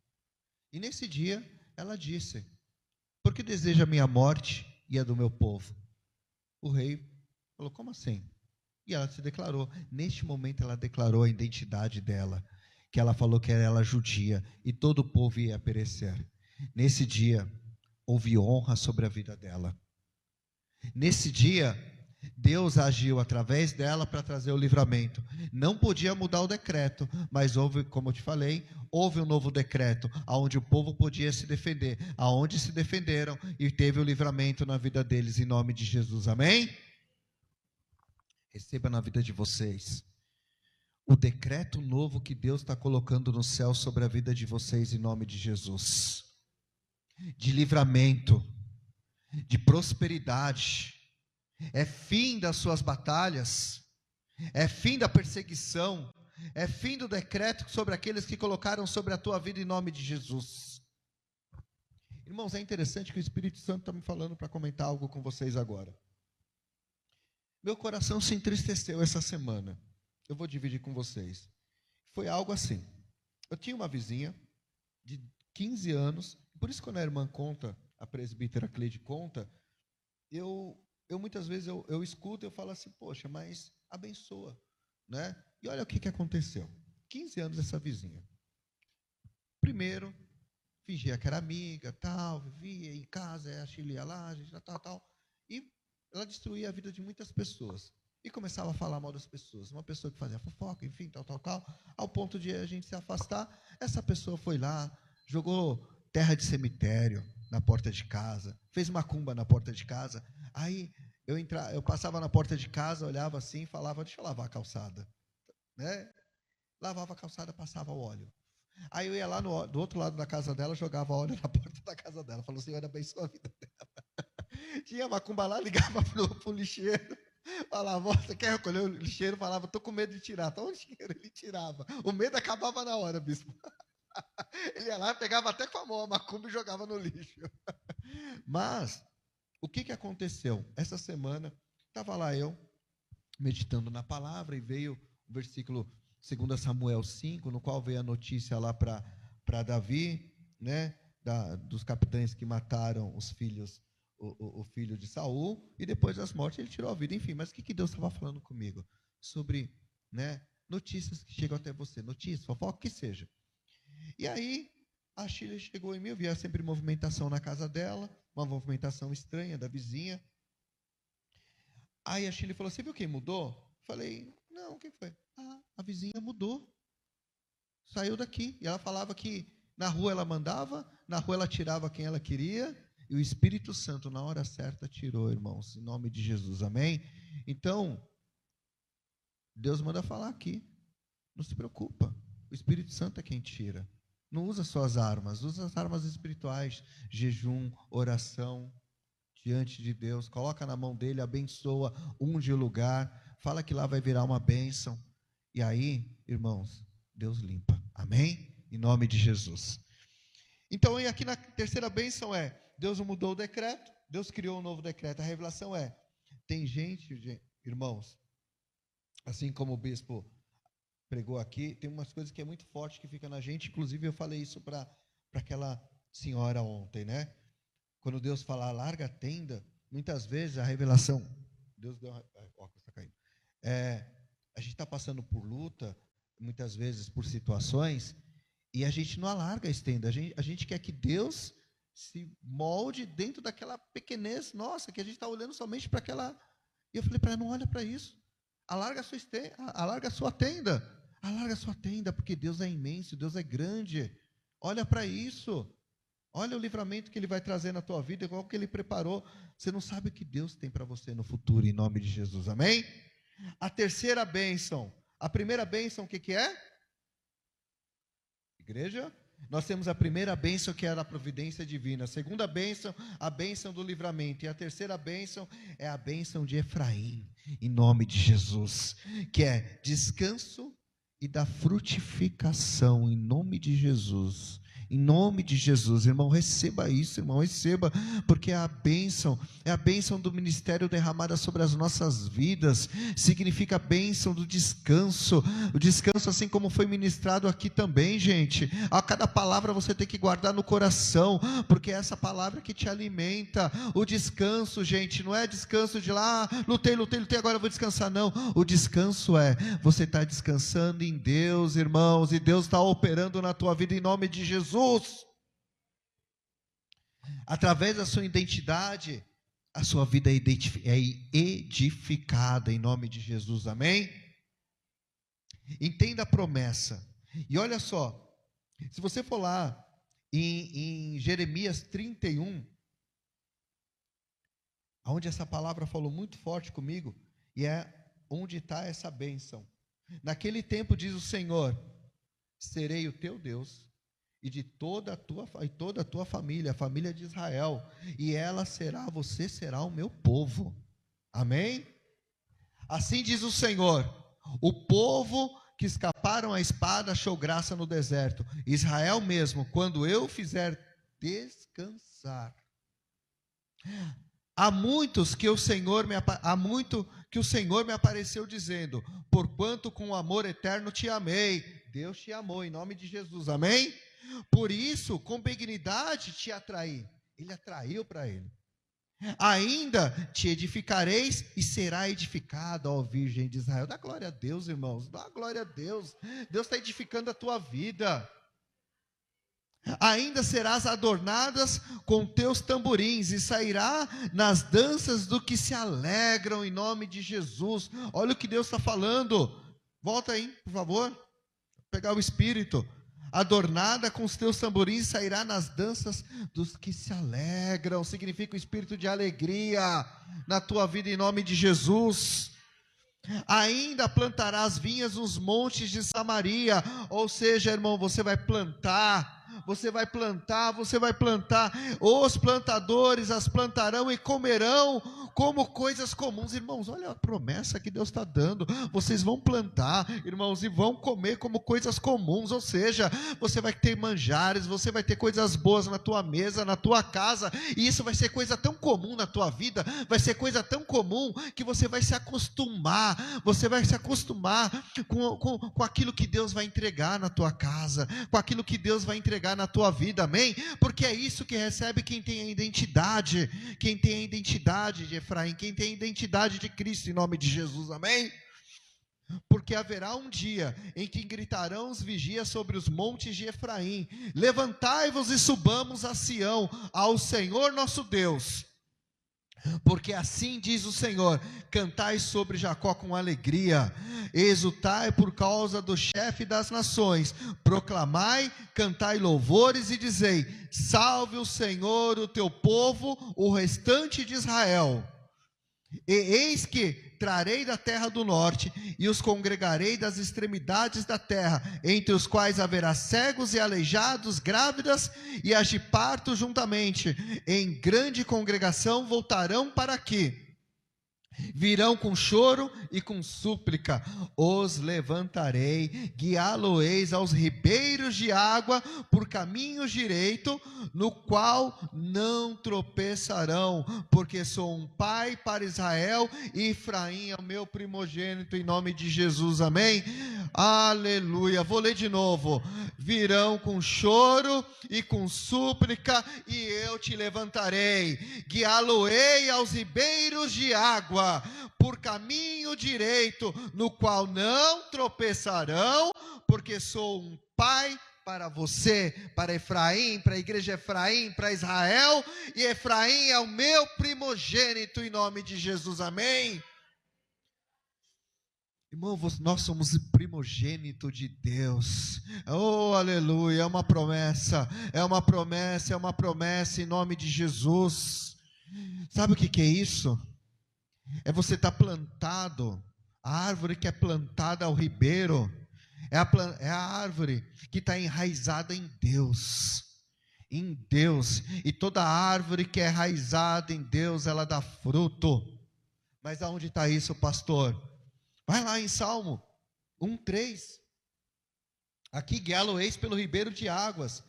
E nesse dia, ela disse, porque deseja a minha morte e a do meu povo? O rei falou, como assim? E ela se declarou, neste momento ela declarou a identidade dela, que ela falou que era ela judia, e todo o povo ia perecer. Nesse dia, houve honra sobre a vida dela. Nesse dia, Deus agiu através dela para trazer o livramento. Não podia mudar o decreto, mas houve, como eu te falei, houve um novo decreto, onde o povo podia se defender, aonde se defenderam e teve o livramento na vida deles, em nome de Jesus, amém? Receba na vida de vocês o decreto novo que Deus está colocando no céu sobre a vida de vocês, em nome de Jesus, de livramento, de prosperidade. É fim das suas batalhas, é fim da perseguição, é fim do decreto sobre aqueles que colocaram sobre a tua vida, em nome de Jesus. Irmãos, é interessante que o Espírito Santo está me falando para comentar algo com vocês agora. Meu coração se entristeceu essa semana. Eu vou dividir com vocês. Foi algo assim. Eu tinha uma vizinha de 15 anos, por isso quando a irmã conta, a presbítera Cleide conta, eu muitas vezes eu escuto e eu falo assim, poxa, mas abençoa, né? E olha o que aconteceu. 15 anos essa vizinha. Primeiro, fingia que era amiga, tal, vivia em casa, a Chile ia lá, a gente tal. E ela destruía a vida de muitas pessoas. E começava a falar mal das pessoas. Uma pessoa que fazia fofoca, enfim, tal. Ao ponto de a gente se afastar, essa pessoa foi lá, jogou terra de cemitério na porta de casa, fez macumba na porta de casa. Aí eu passava na porta de casa, olhava assim, falava, deixa eu lavar a calçada, né? Lavava a calçada, passava o óleo. Aí eu ia lá do outro lado da casa dela, jogava óleo na porta da casa dela. Falou, Senhor, abençoa a vida dela. Tinha macumba lá, ligava pro lixeiro, falava, você quer recolher o lixeiro? Falava, estou com medo de tirar. Então o lixeiro ele tirava. O medo acabava na hora, bispo. Ele ia lá, pegava até com a mão a macumba e jogava no lixo. Mas, o que aconteceu? Essa semana, estava lá eu, meditando na palavra, e veio o versículo 2 Samuel 5, no qual veio a notícia lá para Davi, né? dos capitães que mataram os filhos, o filho de Saul, e depois das mortes ele tirou a vida, enfim. Mas o que Deus estava falando comigo? Sobre, né, notícias que chegam até você, notícias, fofoca, o que seja. E aí, a Shirley chegou em mim, eu via sempre movimentação na casa dela, uma movimentação estranha da vizinha. Aí a Shirley falou, você viu quem mudou? Falei, não, quem foi? Ah, a vizinha mudou. Saiu daqui. E ela falava que na rua ela mandava, na rua ela tirava quem ela queria, e o Espírito Santo, na hora certa, tirou, irmãos, em nome de Jesus, amém? Então, Deus manda falar aqui, não se preocupa, o Espírito Santo é quem tira. Não usa só as armas, usa as armas espirituais, jejum, oração, diante de Deus, coloca na mão dele, abençoa, unge o lugar, fala que lá vai virar uma bênção, e aí, irmãos, Deus limpa, amém? Em nome de Jesus. Então, e aqui na terceira bênção Deus mudou o decreto, Deus criou um novo decreto. A revelação tem gente, irmãos, assim como o bispo pregou aqui, tem umas coisas que é muito forte que fica na gente, inclusive eu falei isso para aquela senhora ontem, né? Quando Deus fala, larga a tenda, muitas vezes a revelação, Deus deu, está caindo. A gente está passando por luta, muitas vezes por situações, e a gente não alarga a tenda, a gente quer que Deus se molde dentro daquela pequenez nossa, que a gente está olhando somente para aquela. E eu falei para ela, não olha para isso, alarga a sua tenda, porque Deus é imenso, Deus é grande, olha para isso, olha o livramento que Ele vai trazer na tua vida, igual que Ele preparou, você não sabe o que Deus tem para você no futuro, em nome de Jesus, amém? A terceira bênção, a primeira bênção, o que é? Igreja? Nós temos a primeira bênção, que é a providência divina. A segunda bênção, a bênção do livramento. E a terceira bênção é a bênção de Efraim, em nome de Jesus, que é descanso e da frutificação, em nome de Jesus. Em nome de Jesus, irmão, receba isso, irmão, receba, porque é a bênção do ministério derramada sobre as nossas vidas, significa a bênção do descanso, o descanso assim como foi ministrado aqui também, gente, a cada palavra você tem que guardar no coração, porque é essa palavra que te alimenta, o descanso, gente, não é descanso de lá, lutei, agora eu vou descansar, não, o descanso você está descansando em Deus, irmãos, e Deus está operando na tua vida em nome de Jesus. Através da sua identidade, a sua vida é edificada em nome de Jesus, amém? Entenda a promessa, e olha só, se você for lá em Jeremias 31, onde essa palavra falou muito forte comigo, e é onde está essa bênção. Naquele tempo, diz o Senhor, serei o teu Deus, e de toda a tua família, a família de Israel, e você será o meu povo, amém? Assim diz o Senhor, o povo que escaparam à espada achou graça no deserto, Israel mesmo, quando eu fizer descansar. Há muito que o Senhor me apareceu dizendo, porquanto com amor eterno te amei. Deus te amou em nome de Jesus, amém? Por isso, com benignidade te atraí. Ele atraiu para ele. Ainda te edificareis e será edificada, ó Virgem de Israel. Dá glória a Deus, irmãos, dá glória a Deus. Deus está edificando a tua vida. Ainda serás adornadas com teus tamborins e sairá nas danças do que se alegram em nome de Jesus. Olha o que Deus está falando. Volta aí, por favor. Pegar o Espírito. Adornada com os teus tamborins, sairá nas danças dos que se alegram. Significa o espírito de alegria na tua vida em nome de Jesus. Ainda plantarás vinhas nos montes de Samaria. Ou seja, irmão, você vai plantar. Os plantadores as plantarão e comerão como coisas comuns. Irmãos, olha a promessa que Deus está dando. Vocês vão plantar, irmãos, e vão comer como coisas comuns. Ou seja, você vai ter manjares, você vai ter coisas boas na tua mesa, na tua casa, e isso vai ser coisa tão comum na tua vida, vai ser coisa tão comum que você vai se acostumar com aquilo que Deus vai entregar na tua casa, com aquilo que Deus vai entregar operar na tua vida, amém? Porque é isso que recebe quem tem a identidade de Efraim, quem tem a identidade de Cristo, em nome de Jesus, amém? Porque haverá um dia em que gritarão os vigias sobre os montes de Efraim: levantai-vos e subamos a Sião, ao Senhor nosso Deus. Porque assim diz o Senhor: cantai sobre Jacó com alegria, exultai por causa do chefe das nações, proclamai, cantai louvores e dizei: salve o Senhor o teu povo, o restante de Israel. E eis que trarei da terra do norte, e os congregarei das extremidades da terra, entre os quais haverá cegos e aleijados, grávidas e as de parto juntamente, em grande congregação voltarão para aqui. Virão com choro e com súplica, os levantarei, guiá-lo-eis aos ribeiros de água, por caminhos direito, no qual não tropeçarão, porque sou um pai para Israel, e Efraim é o meu primogênito, em nome de Jesus, amém? Aleluia. Vou ler de novo: virão com choro e com súplica, e eu te levantarei, guiá-lo-ei aos ribeiros de água, por caminho direito, no qual não tropeçarão, porque sou um pai para você, para Efraim, para a igreja Efraim, para Israel, e Efraim é o meu primogênito, em nome de Jesus, amém? Irmão, nós somos o primogênito de Deus. Oh, aleluia, é uma promessa, em nome de Jesus. Sabe o que é isso? É você estar plantado, a árvore que é plantada ao ribeiro, é a árvore que está enraizada em Deus, e toda árvore que é enraizada em Deus, ela dá fruto. Mas aonde está isso, pastor? Vai lá em Salmo 1:3, aqui guiá-lo-eis pelo ribeiro de águas,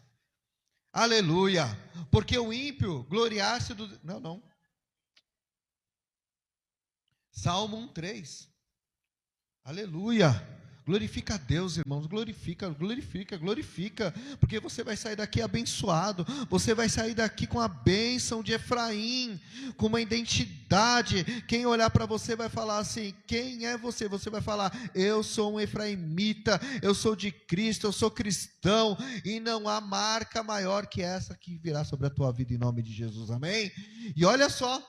aleluia, porque o ímpio gloriar-se do... Não. Salmo 1:3, aleluia, glorifica a Deus, irmãos, glorifica, porque você vai sair daqui abençoado, você vai sair daqui com a bênção de Efraim, com uma identidade. Quem olhar para você vai falar assim: quem é você? Você vai falar: eu sou um efraimita, eu sou de Cristo, eu sou cristão, e não há marca maior que essa que virá sobre a tua vida, em nome de Jesus, amém? E olha só,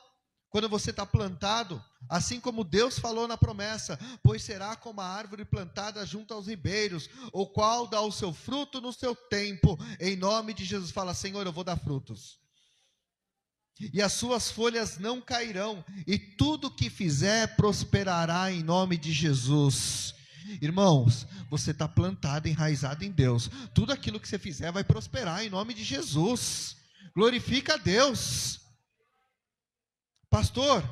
quando você está plantado, assim como Deus falou na promessa: pois será como a árvore plantada junto aos ribeiros, o qual dá o seu fruto no seu tempo, em nome de Jesus. Fala: Senhor, eu vou dar frutos, e as suas folhas não cairão, e tudo que fizer prosperará, em nome de Jesus. Irmãos, você está plantado, enraizado em Deus, tudo aquilo que você fizer vai prosperar, em nome de Jesus. Glorifica a Deus. Pastor,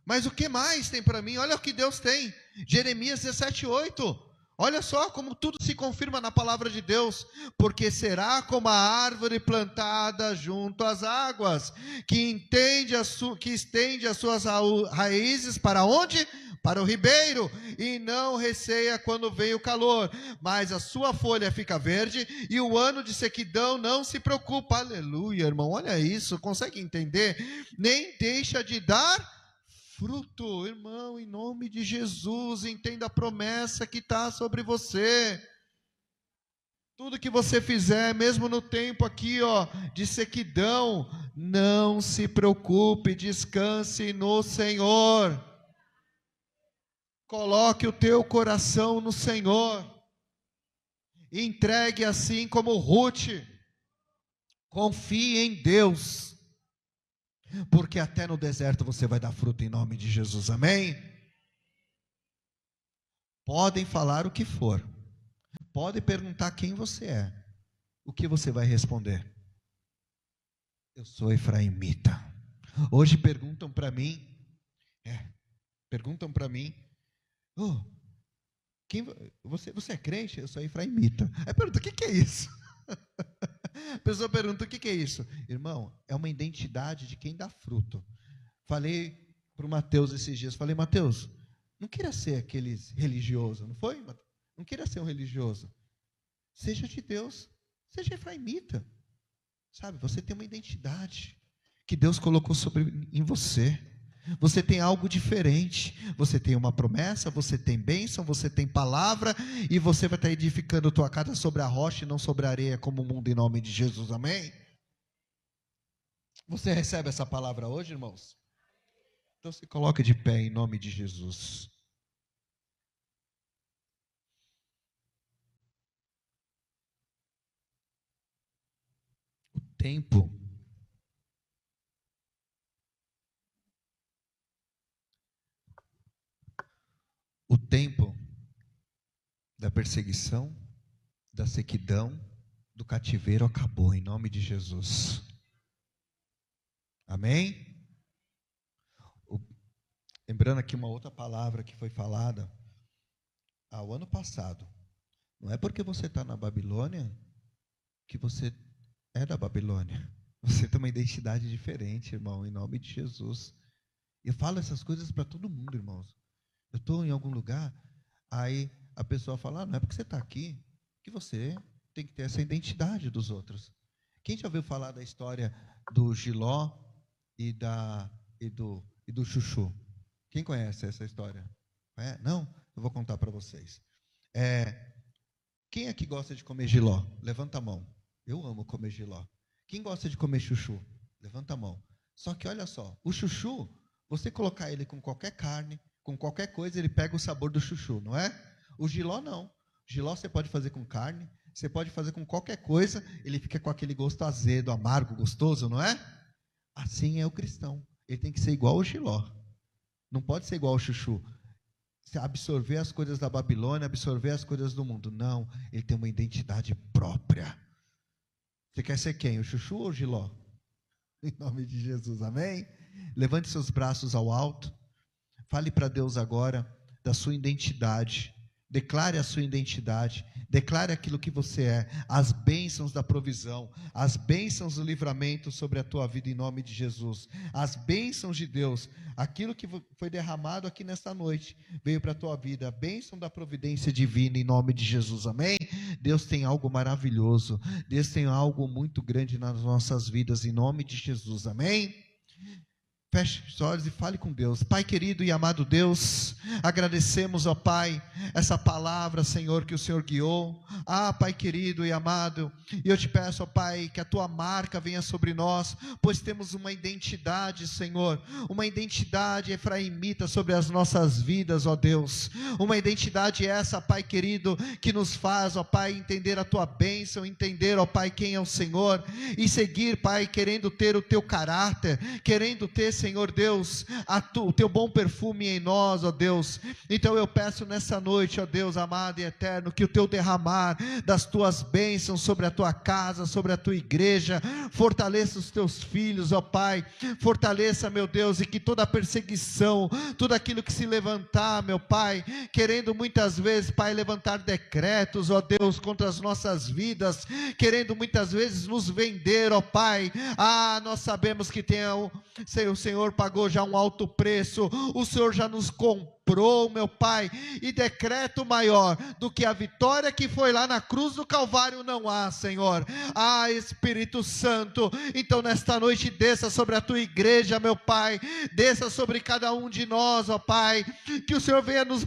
mas o que mais tem para mim? Olha o que Deus tem. Jeremias 17:8. Olha só como tudo se confirma na palavra de Deus. Porque será como a árvore plantada junto às águas, que estende as suas raízes para onde? Para o ribeiro, e não receia quando vem o calor, mas a sua folha fica verde, e o ano de sequidão não se preocupa. Aleluia, irmão, olha isso, consegue entender? Nem deixa de dar fruto. Irmão, em nome de Jesus, entenda a promessa que está sobre você. Tudo que você fizer, mesmo no tempo aqui, de sequidão, não se preocupe, descanse no Senhor. Coloque o teu coração no Senhor, entregue assim como Ruth, confie em Deus, porque até no deserto você vai dar fruto, em nome de Jesus, amém? Podem falar o que for, podem perguntar quem você é, o que você vai responder? Eu sou efraimita. Hoje perguntam para mim, oh, você é crente? Eu sou efraimita. Aí pergunta: o que é isso? A pessoa pergunta: o que é isso? Irmão, é uma identidade de quem dá fruto. Falei para o Mateus esses dias, falei: Mateus, não queira ser aqueles religiosos, não foi? Não queira ser um religioso. Seja de Deus, Seja efraimita. Sabe, você tem uma identidade que Deus colocou em você. Você tem algo diferente. Você tem uma promessa, você tem bênção, você tem palavra, e você vai estar edificando a tua casa sobre a rocha e não sobre a areia, como o mundo, em nome de Jesus, amém? Você recebe essa palavra hoje, irmãos? Então se coloque de pé em nome de Jesus. O tempo da perseguição, da sequidão, do cativeiro acabou em nome de Jesus. Amém? Lembrando aqui uma outra palavra que foi falada ao ano passado. Não é porque você está na Babilônia que você é da Babilônia. Você tem uma identidade diferente, irmão, em nome de Jesus. Eu falo essas coisas para todo mundo, irmãos. Eu estou em algum lugar, aí a pessoa fala, não é porque você está aqui que você tem que ter essa identidade dos outros. Quem já ouviu falar da história do Giló e do Chuchu? Quem conhece essa história? Não? Eu vou contar para vocês. Quem aqui gosta de comer Giló? Levanta a mão. Eu amo comer Giló. Quem gosta de comer chuchu? Levanta a mão. Só que olha só, o chuchu, você colocar ele com qualquer carne, com qualquer coisa, ele pega o sabor do chuchu, não é? O Giló não. O Giló você pode fazer com carne, você pode fazer com qualquer coisa, ele fica com aquele gosto azedo, amargo, gostoso, não é? Assim é o cristão. Ele tem que ser igual ao Giló. Não pode ser igual ao chuchu. Absorver as coisas da Babilônia, absorver as coisas do mundo. Não, ele tem uma identidade própria. Você quer ser quem? O chuchu ou o Giló? Em nome de Jesus, amém? Levante seus braços ao alto. Fale para Deus agora da sua identidade. Declare a sua identidade. Declare aquilo que você é. As bênçãos da provisão. As bênçãos do livramento sobre a tua vida em nome de Jesus. As bênçãos de Deus. Aquilo que foi derramado aqui nesta noite veio para a tua vida. A bênção da providência divina em nome de Jesus. Amém? Deus tem algo maravilhoso. Deus tem algo muito grande nas nossas vidas em nome de Jesus. Amém? Feche os olhos e fale com Deus. Pai querido e amado Deus, agradecemos, ó Pai, essa palavra, Senhor, que o Senhor guiou. Pai querido e amado, e eu te peço, ó Pai, que a tua marca venha sobre nós, pois temos uma identidade, Senhor, uma identidade efraimita sobre as nossas vidas, ó Deus. Uma identidade essa, Pai querido, que nos faz, ó Pai, entender a tua bênção, entender, ó Pai, quem é o Senhor, e seguir, Pai, querendo ter o teu caráter, querendo ter, Senhor Deus, o teu bom perfume em nós, ó Deus. Então eu peço nessa noite, ó Deus amado e eterno, que o teu derramar das tuas bênçãos sobre a tua casa, sobre a tua igreja, fortaleça os teus filhos, ó Pai, fortaleça, meu Deus, e que toda perseguição, tudo aquilo que se levantar, meu Pai, querendo muitas vezes, Pai, levantar decretos, ó Deus, contra as nossas vidas, querendo muitas vezes nos vender, ó Pai, nós sabemos que tem o Senhor pagou já um alto preço, o Senhor já nos comprou, meu Pai, e decreto maior do que a vitória que foi lá na cruz do Calvário não há, Senhor. Espírito Santo, então nesta noite desça sobre a tua igreja, meu Pai, desça sobre cada um de nós, ó Pai, que o Senhor venha nos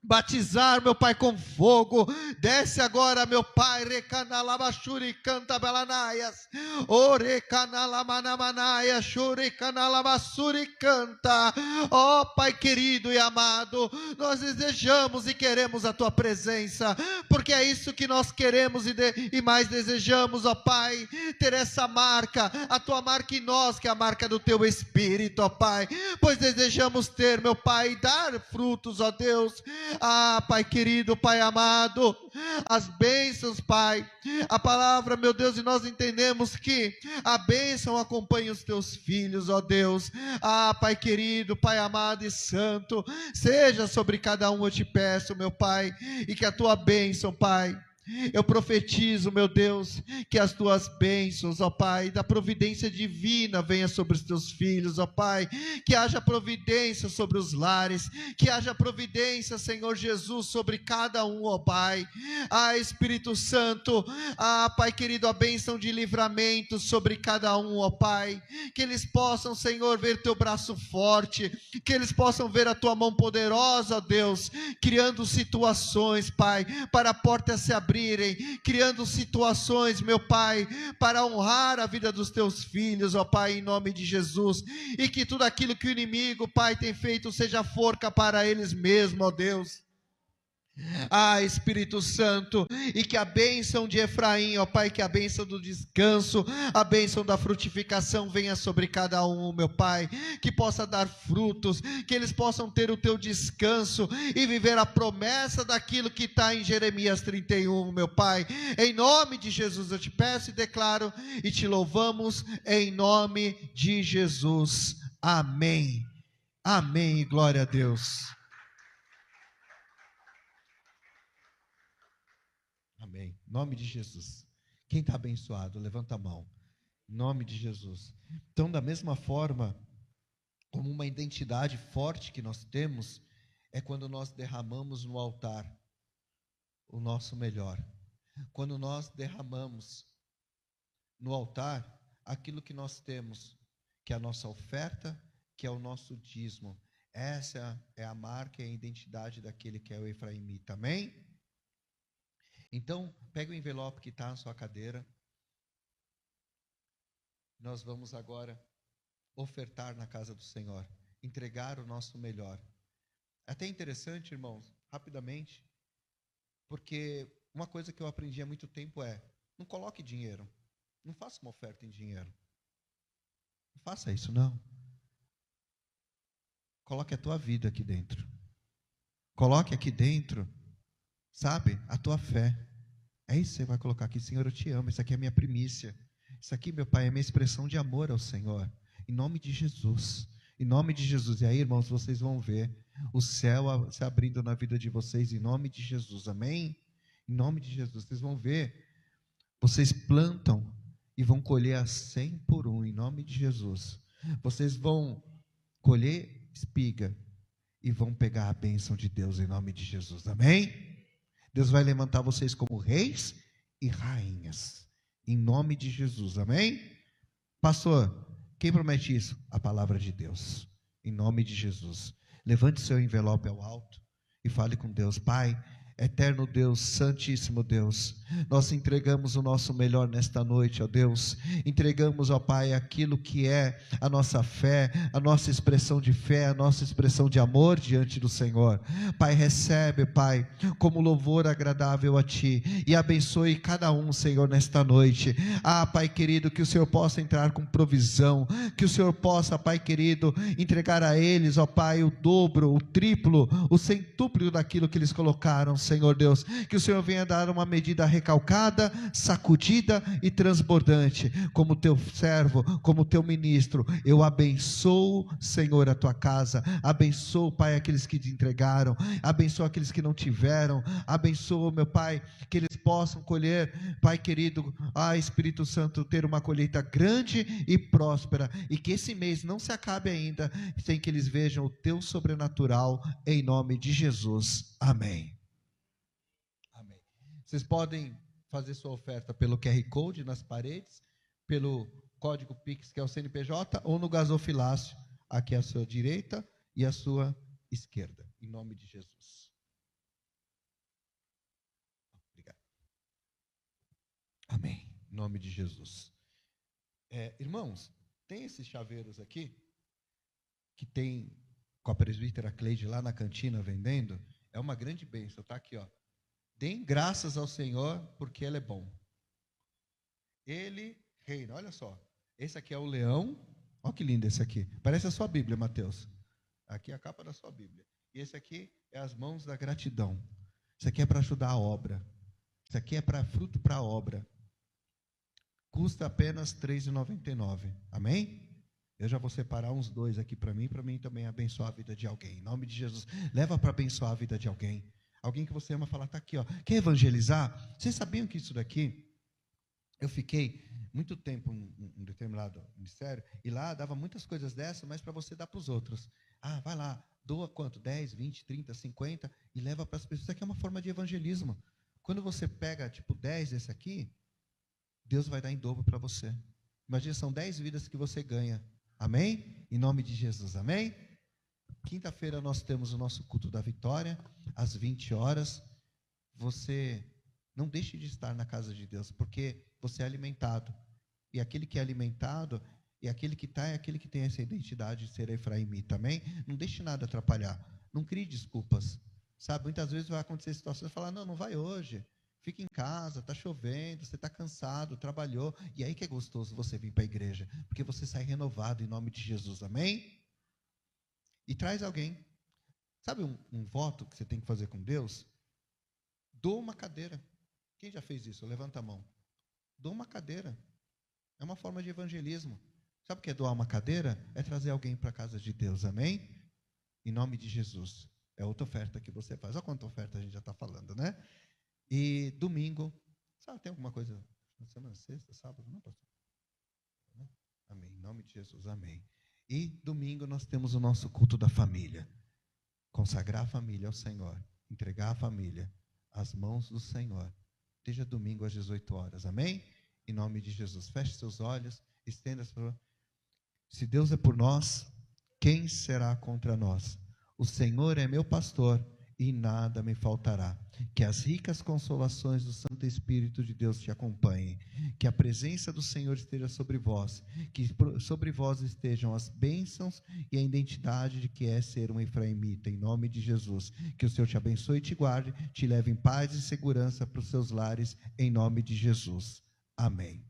batizar, meu Pai, com fogo. Desce agora, meu Pai, recanalabashuri canta belanaias, orecanalamanamanaia, shuricanalabasuri canta. Ó Pai querido e amado, nós desejamos e queremos a tua presença, porque é isso que nós queremos e mais desejamos, ó Pai, ter essa marca, a tua marca em nós, que é a marca do teu Espírito, ó Pai, pois desejamos ter, meu Pai, dar frutos, ó Deus. Pai querido, Pai amado, as bênçãos, Pai, a palavra, meu Deus, e nós entendemos que a bênção acompanha os teus filhos, ó Deus. Pai querido, Pai amado e santo, seja sobre cada um, eu te peço, meu Pai, e que a tua bênção, Pai, Eu profetizo, meu Deus, que as tuas bênçãos, ó Pai, da providência divina venha sobre os teus filhos, ó Pai, que haja providência sobre os lares, que haja providência, Senhor Jesus, sobre cada um, ó Pai. Espírito Santo, Pai querido, a bênção de livramento sobre cada um, ó Pai, que eles possam, Senhor, ver teu braço forte, que eles possam ver a tua mão poderosa, ó Deus, criando situações, Pai, para portas se abrirem, criando situações, meu Pai, para honrar a vida dos teus filhos, ó Pai, em nome de Jesus, e que tudo aquilo que o inimigo, Pai, tem feito seja forca para eles mesmos, ó Deus. Espírito Santo, e que a bênção de Efraim, ó Pai, que a bênção do descanso, a bênção da frutificação venha sobre cada um, meu Pai, que possa dar frutos, que eles possam ter o teu descanso e viver a promessa daquilo que está em Jeremias 31, meu Pai. Em nome de Jesus eu te peço e declaro e te louvamos em nome de Jesus. Amém. Amém, glória a Deus. Amém. Em nome de Jesus. Quem está abençoado, levanta a mão. Em nome de Jesus. Então, da mesma forma, como uma identidade forte que nós temos, é quando nós derramamos no altar o nosso melhor. Quando nós derramamos no altar aquilo que nós temos, que é a nossa oferta, que é o nosso dízimo. Essa é a marca e a identidade daquele que é o efraimita. Amém? Então, pega o envelope que está na sua cadeira. Nós vamos agora ofertar na casa do Senhor, entregar o nosso melhor. É até interessante, irmãos, rapidamente, porque uma coisa que eu aprendi há muito tempo é: não coloque dinheiro, não faça uma oferta em dinheiro. Não faça isso, não. Coloque a tua vida aqui dentro. Coloque aqui dentro, sabe, a tua fé. É isso que você vai colocar aqui. Senhor, eu te amo, isso aqui é a minha primícia. Isso aqui, meu Pai, é a minha expressão de amor ao Senhor. Em nome de Jesus. Em nome de Jesus. E aí, irmãos, vocês vão ver o céu se abrindo na vida de vocês, em nome de Jesus. Amém? Em nome de Jesus. Vocês vão ver. Vocês plantam e vão colher a 100 por 1, em nome de Jesus. Vocês vão colher espiga e vão pegar a bênção de Deus, em nome de Jesus. Amém? Deus vai levantar vocês como reis e rainhas, em nome de Jesus. Amém? Pastor, quem promete isso? A palavra de Deus, em nome de Jesus. Levante seu envelope ao alto e fale com Deus. Pai, eterno Deus, santíssimo Deus, nós entregamos o nosso melhor nesta noite, ó Deus. Entregamos, ó Pai, aquilo que é a nossa fé, a nossa expressão de fé, a nossa expressão de amor diante do Senhor. Pai, recebe, Pai, como louvor agradável a Ti, e abençoe cada um, Senhor, nesta noite. Pai querido, que o Senhor possa entrar com provisão, que o Senhor possa, Pai querido, entregar a eles, ó Pai, o dobro, o triplo, o centúplio daquilo que eles colocaram, Senhor Deus. Que o Senhor venha dar uma medida recalcada, sacudida e transbordante. Como teu servo, como teu ministro, eu abençoo, Senhor, a tua casa. Abençoo, Pai, aqueles que te entregaram. Abençoo aqueles que não tiveram. Abençoo, meu Pai, que eles possam colher, Pai querido, Espírito Santo, ter uma colheita grande e próspera. E que esse mês não se acabe ainda sem que eles vejam o teu sobrenatural, em nome de Jesus. Amém. Vocês podem fazer sua oferta pelo QR Code nas paredes, pelo código Pix, que é o CNPJ, ou no gasofilácio, aqui à sua direita e à sua esquerda, em nome de Jesus. Obrigado. Amém. Em nome de Jesus. Irmãos, tem esses chaveiros aqui, que tem com a presbítera Cleide lá na cantina vendendo, é uma grande bênção, está aqui, ó. Deem graças ao Senhor, porque Ele é bom. Ele reina. Olha só. Esse aqui é o leão. Olha que lindo esse aqui. Parece a sua Bíblia, Mateus. Aqui é a capa da sua Bíblia. E esse aqui é as mãos da gratidão. Isso aqui é para ajudar a obra. Isso aqui é para fruto para a obra. Custa apenas R$ 3,99. Amém? Eu já vou separar uns 2 aqui para mim também abençoar a vida de alguém. Em nome de Jesus. Leva para abençoar a vida de alguém. Alguém que você ama falar, está aqui, ó. Quer evangelizar? Vocês sabiam que isso daqui, eu fiquei muito tempo em um determinado ministério, e lá dava muitas coisas dessas, mas para você dar para os outros. Ah, vai lá, doa quanto? 10, 20, 30, 50, e leva para as pessoas. Isso aqui é uma forma de evangelismo. Quando você pega, tipo, 10 desse aqui, Deus vai dar em dobro para você. Imagina, são 10 vidas que você ganha. Amém? Em nome de Jesus, amém? Quinta-feira nós temos o nosso culto da vitória, às 20 horas. Você não deixe de estar na casa de Deus, porque você é alimentado. E aquele que é alimentado, e aquele que está, é aquele que tem essa identidade de ser efraimita, amém? Não deixe nada atrapalhar. Não crie desculpas. Sabe, muitas vezes vai acontecer situações, falar, não vai hoje. Fica em casa, está chovendo, você está cansado, trabalhou. E aí que é gostoso você vir para a igreja, porque você sai renovado em nome de Jesus, amém? E traz alguém. Sabe um voto que você tem que fazer com Deus? Doa uma cadeira. Quem já fez isso? Levanta a mão. Doa uma cadeira. É uma forma de evangelismo. Sabe o que é doar uma cadeira? É trazer alguém para a casa de Deus, amém? Em nome de Jesus. É outra oferta que você faz. Olha quanta oferta a gente já está falando, né? E domingo, sabe, tem alguma coisa? Semana, sexta, sábado? Não, pastor? Amém. Em nome de Jesus, amém. E domingo nós temos o nosso culto da família. Consagrar a família ao Senhor. Entregar a família às mãos do Senhor. Esteja domingo às 18 horas, amém? Em nome de Jesus. Feche seus olhos, estenda as suas. Se Deus é por nós, quem será contra nós? O Senhor é meu pastor e nada me faltará. Que as ricas consolações do Santo Espírito de Deus te acompanhem. Que a presença do Senhor esteja sobre vós. Que sobre vós estejam as bênçãos e a identidade de que é ser um efraimita. Em nome de Jesus. Que o Senhor te abençoe e te guarde, te leve em paz e segurança para os seus lares. Em nome de Jesus. Amém.